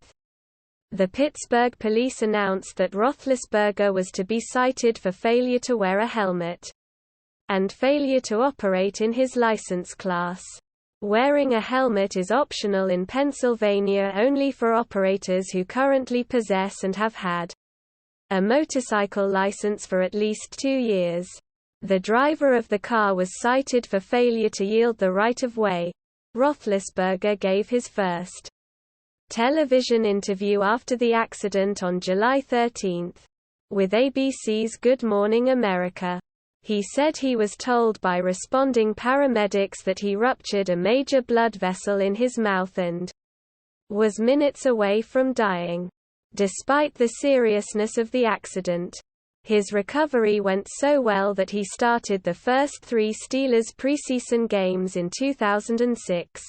the Pittsburgh police announced that Roethlisberger was to be cited for failure to wear a helmet and failure to operate in his license class. Wearing a helmet is optional in Pennsylvania only for operators who currently possess and have had a motorcycle license for at least 2 years. The driver of the car was cited for failure to yield the right-of-way. Roethlisberger gave his first television interview after the accident on July 13, with ABC's Good Morning America. He said he was told by responding paramedics that he ruptured a major blood vessel in his mouth and was minutes away from dying. Despite the seriousness of the accident, his recovery went so well that he started the first 3 Steelers preseason games in 2006.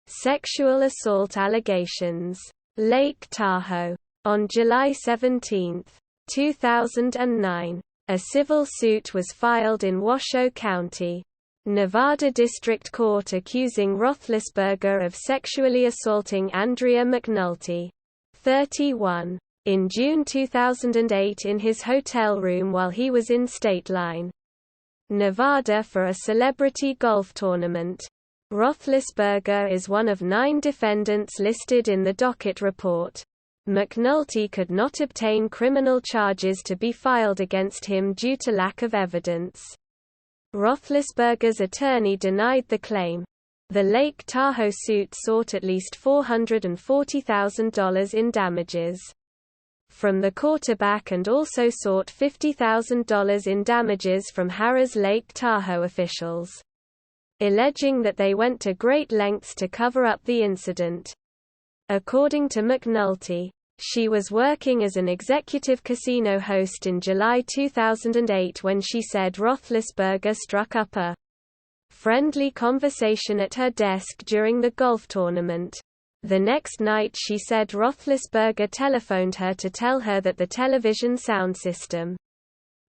Sexual assault allegations. Lake Tahoe. On July 17, 2009, a civil suit was filed in Washoe County, Nevada District Court accusing Roethlisberger of sexually assaulting Andrea McNulty, 31, in June 2008 in his hotel room while he was in State Line, Nevada for a celebrity golf tournament. Roethlisberger is one of 9 defendants listed in the docket report. McNulty could not obtain criminal charges to be filed against him due to lack of evidence. Roethlisberger's attorney denied the claim. The Lake Tahoe suit sought at least $440,000 in damages from the quarterback and also sought $50,000 in damages from Harrah's Lake Tahoe officials, alleging that they went to great lengths to cover up the incident. According to McNulty, she was working as an executive casino host in July 2008 when she said Roethlisberger struck up a friendly conversation at her desk during the golf tournament. The next night she said Roethlisberger telephoned her to tell her that the television sound system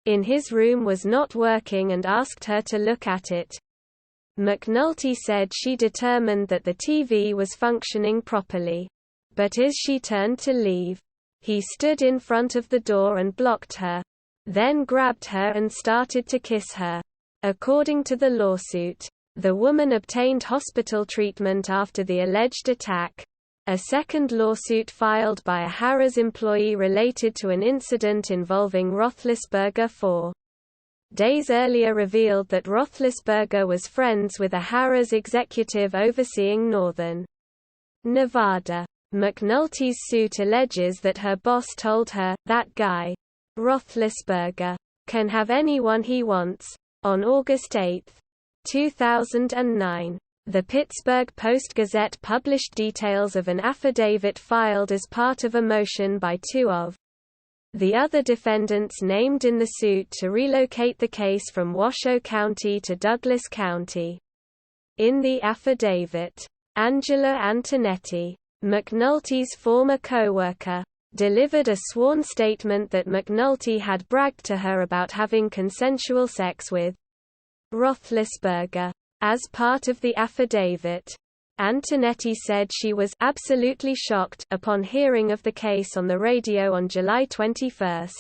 in his room was not working and asked her to look at it. McNulty said she determined that the TV was functioning properly. But as she turned to leave, he stood in front of the door and blocked her, then grabbed her and started to kiss her. According to the lawsuit, the woman obtained hospital treatment after the alleged attack. A second lawsuit filed by a Harrah's employee related to an incident involving Roethlisberger 4 days earlier revealed that Roethlisberger was friends with a Harrah's executive overseeing Northern Nevada. McNulty's suit alleges that her boss told her, "That guy, Roethlisberger, can have anyone he wants." On August 8, 2009, the Pittsburgh Post-Gazette published details of an affidavit filed as part of a motion by 2 of the other defendants named in the suit to relocate the case from Washoe County to Douglas County. In the affidavit, Angela Antonetti, McNulty's former co-worker, delivered a sworn statement that McNulty had bragged to her about having consensual sex with Roethlisberger. As part of the affidavit, Antonetti said she was absolutely shocked upon hearing of the case on the radio on July 21.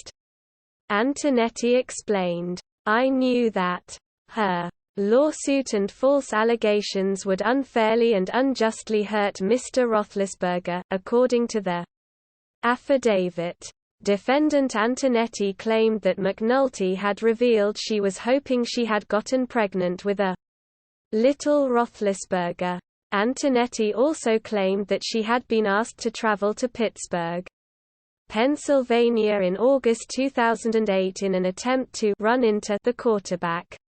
Antonetti explained, "I knew that her lawsuit and false allegations would unfairly and unjustly hurt Mr. Roethlisberger." According to the affidavit, defendant Antonetti claimed that McNulty had revealed she was hoping she had gotten pregnant with a little Roethlisberger. Antonetti also claimed that she had been asked to travel to Pittsburgh, Pennsylvania in August 2008 in an attempt to run into the quarterback.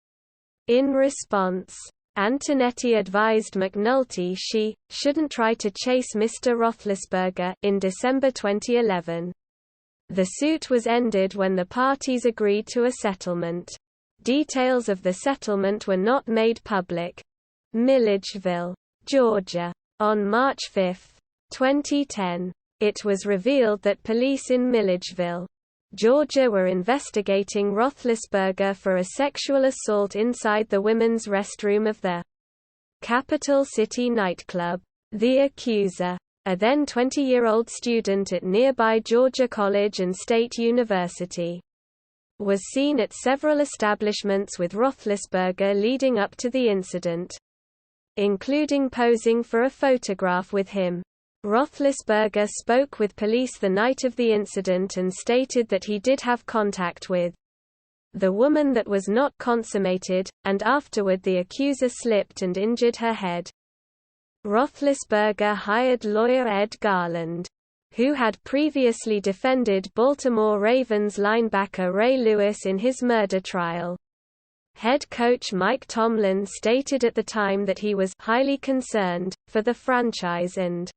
In response, Antonetti advised McNulty she shouldn't try to chase Mr. Roethlisberger. In December 2011, the suit was ended when the parties agreed to a settlement. Details of the settlement were not made public. Milledgeville, Georgia. On March 5, 2010, it was revealed that police in Milledgeville, Georgia were investigating Roethlisberger for a sexual assault inside the women's restroom of the Capital City nightclub. The accuser, a then 20-year-old student at nearby Georgia College and State University, was seen at several establishments with Roethlisberger leading up to the incident, including posing for a photograph with him. Roethlisberger spoke with police the night of the incident and stated that he did have contact with the woman that was not consummated, and afterward the accuser slipped and injured her head. Roethlisberger hired lawyer Ed Garland, who had previously defended Baltimore Ravens linebacker Ray Lewis in his murder trial. Head coach Mike Tomlin stated at the time that he was highly concerned for the franchise and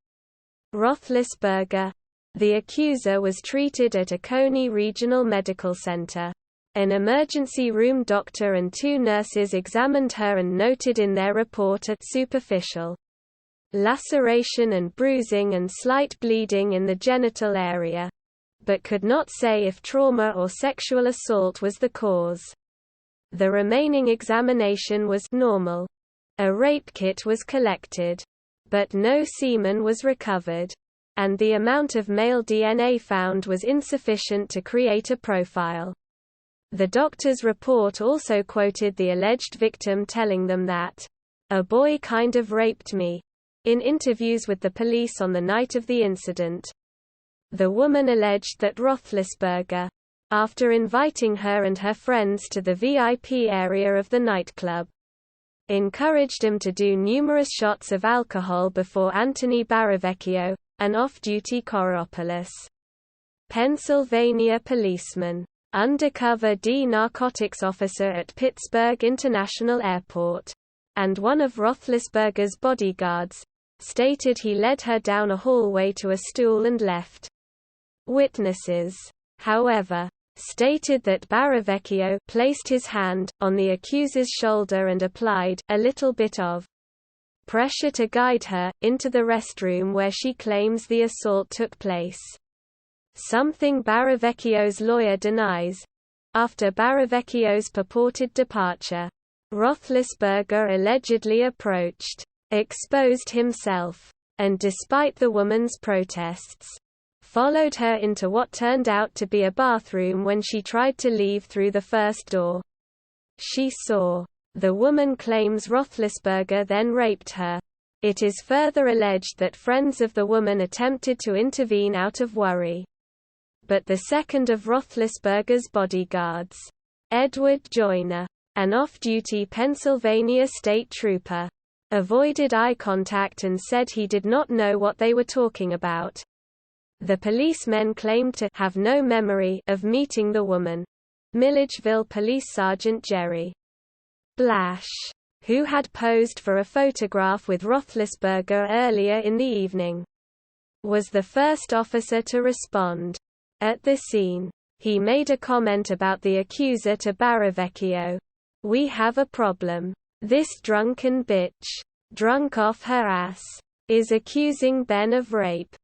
Roethlisberger. The accuser was treated at Oconee Regional Medical Center. An emergency room doctor and 2 nurses examined her and noted in their report a superficial laceration and bruising and slight bleeding in the genital area, but could not say if trauma or sexual assault was the cause. The remaining examination was normal. A rape kit was collected, but no semen was recovered, and the amount of male DNA found was insufficient to create a profile. The doctor's report also quoted the alleged victim telling them that, "A boy kind of raped me," in interviews with the police on the night of the incident. The woman alleged that Roethlisberger, after inviting her and her friends to the VIP area of the nightclub, encouraged him to do numerous shots of alcohol before Anthony Baravecchio, an off-duty Coraopolis, Pennsylvania policeman, undercover narcotics officer at Pittsburgh International Airport, and one of Roethlisberger's bodyguards, stated he led her down a hallway to a stool and left. Witnesses, however, stated that Baravecchio placed his hand on the accuser's shoulder and applied a little bit of pressure to guide her into the restroom where she claims the assault took place. Something Baravecchio's lawyer denies. After Baravecchio's purported departure, Roethlisberger allegedly exposed himself, and despite the woman's protests, followed her into what turned out to be a bathroom when she tried to leave through the first door she saw. The woman claims Roethlisberger then raped her. It is further alleged that friends of the woman attempted to intervene out of worry. But the second of Roethlisberger's bodyguards, Edward Joyner, an off-duty Pennsylvania state trooper, avoided eye contact and said he did not know what they were talking about. The policemen claimed to have no memory of meeting the woman. Milledgeville Police Sergeant Jerry Blash, who had posed for a photograph with Roethlisberger earlier in the evening, was the first officer to respond. At the scene, he made a comment about the accuser to Baravecchio. "We have a problem. This drunken bitch, drunk off her ass, is accusing Ben of rape."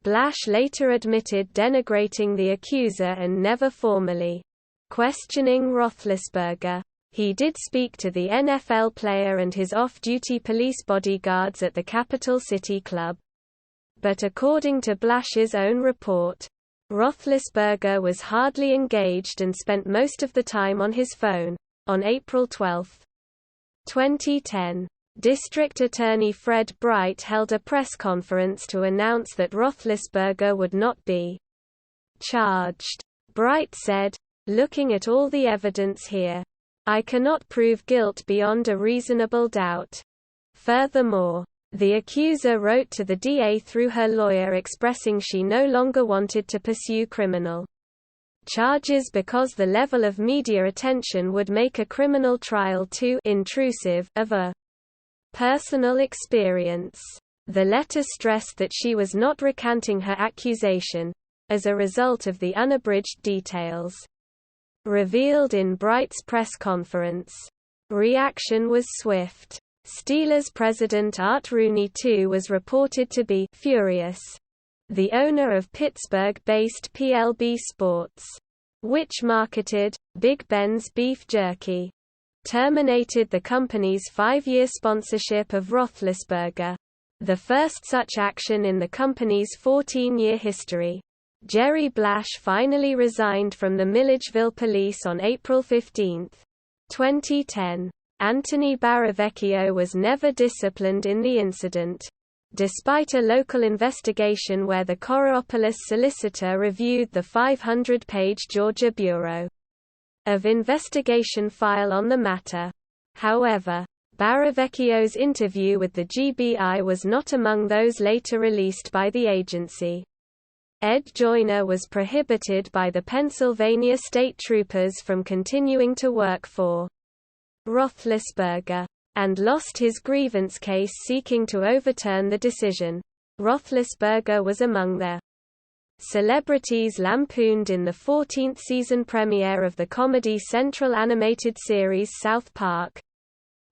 Blash later admitted denigrating the accuser and never formally questioning Roethlisberger. He did speak to the NFL player and his off-duty police bodyguards at the Capital City Club. But according to Blash's own report, Roethlisberger was hardly engaged and spent most of the time on his phone. On April 12, 2010, District Attorney Fred Bright held a press conference to announce that Roethlisberger would not be charged. Bright said, "Looking at all the evidence here, I cannot prove guilt beyond a reasonable doubt." Furthermore, the accuser wrote to the DA through her lawyer expressing she no longer wanted to pursue criminal charges because the level of media attention would make a criminal trial too intrusive of a personal experience. The letter stressed that she was not recanting her accusation, as a result of the unabridged details revealed in Bright's press conference. Reaction was swift. Steelers president Art Rooney too was reported to be furious. The owner of Pittsburgh-based PLB Sports, which marketed Big Ben's beef jerky, terminated the company's 5-year sponsorship of Roethlisberger, the first such action in the company's 14-year history. Jerry Blash finally resigned from the Milledgeville Police on April 15, 2010. Anthony Baravecchio was never disciplined in the incident, despite a local investigation where the Coraopolis solicitor reviewed the 500-page Georgia Bureau of Investigation file on the matter. However, Baravecchio's interview with the GBI was not among those later released by the agency. Ed Joyner was prohibited by the Pennsylvania state troopers from continuing to work for Roethlisberger, and lost his grievance case seeking to overturn the decision. Roethlisberger was among the celebrities lampooned in the 14th season premiere of the Comedy Central animated series South Park,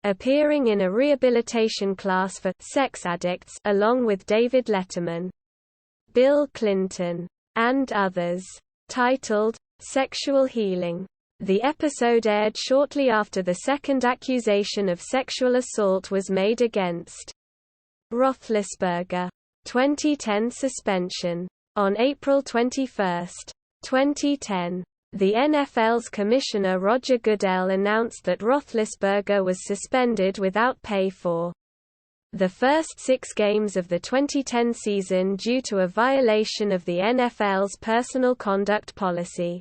appearing in a rehabilitation class for sex addicts along with David Letterman, Bill Clinton, and others, titled Sexual Healing. The episode aired shortly after the second accusation of sexual assault was made against Roethlisberger. 2010 suspension. On April 21, 2010, the NFL's Commissioner Roger Goodell announced that Roethlisberger was suspended without pay for the first 6 games of the 2010 season due to a violation of the NFL's personal conduct policy.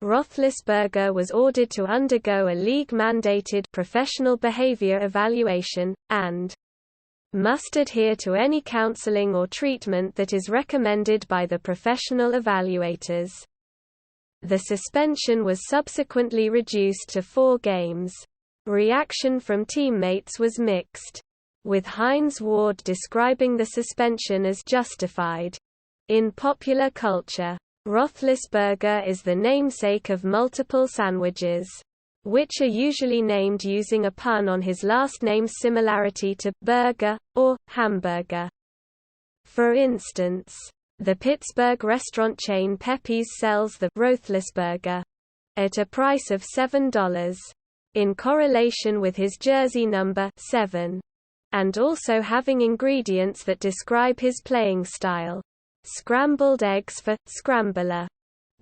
Roethlisberger was ordered to undergo a league-mandated professional behavior evaluation, and must adhere to any counseling or treatment that is recommended by the professional evaluators. The suspension was subsequently reduced to 4 games. Reaction from teammates was mixed, with Hines Ward describing the suspension as justified. In popular culture, Roethlisberger is the namesake of multiple sandwiches, which are usually named using a pun on his last name's similarity to burger or hamburger. For instance, the Pittsburgh restaurant chain Pepe's sells the Roethlisberger at a price of $7, in correlation with his jersey number 7, and also having ingredients that describe his playing style. Scrambled eggs for scrambler,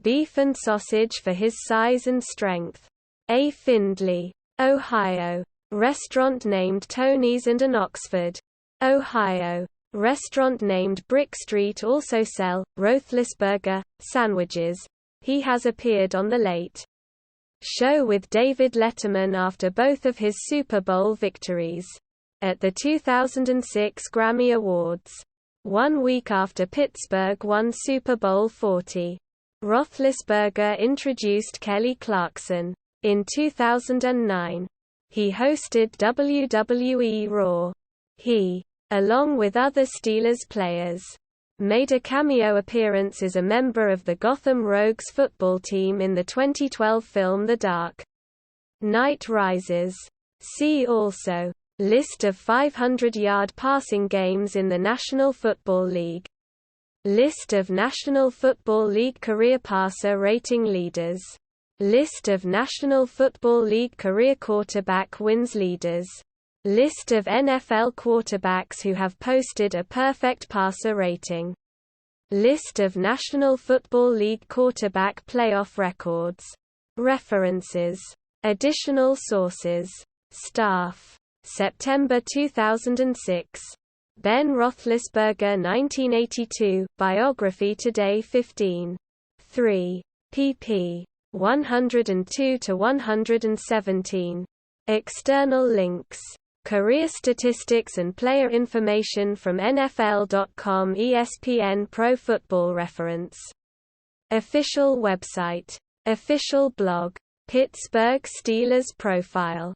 beef and sausage for his size and strength. A Findlay, Ohio, restaurant named Tony's and an Oxford, Ohio, restaurant named Brick Street also sell Roethlisberger sandwiches. He has appeared on The Late Show with David Letterman after both of his Super Bowl victories. At the 2006 Grammy Awards, 1 week after Pittsburgh won Super Bowl 40, Roethlisberger introduced Kelly Clarkson. In 2009, he hosted WWE Raw. He, along with other Steelers players, made a cameo appearance as a member of the Gotham Rogues football team in the 2012 film The Dark Knight Rises. See also, List of 500-yard passing games in the National Football League. List of National Football League career passer rating leaders. List of National Football League career quarterback wins leaders. List of NFL quarterbacks who have posted a perfect passer rating. List of National Football League quarterback playoff records. References. Additional sources. Staff. September 2006. Ben Roethlisberger 1982, Biography Today 15. 3. pp. 102–117. External links. Career statistics and player information from NFL.com. ESPN Pro Football Reference. Official website. Official blog. Pittsburgh Steelers profile.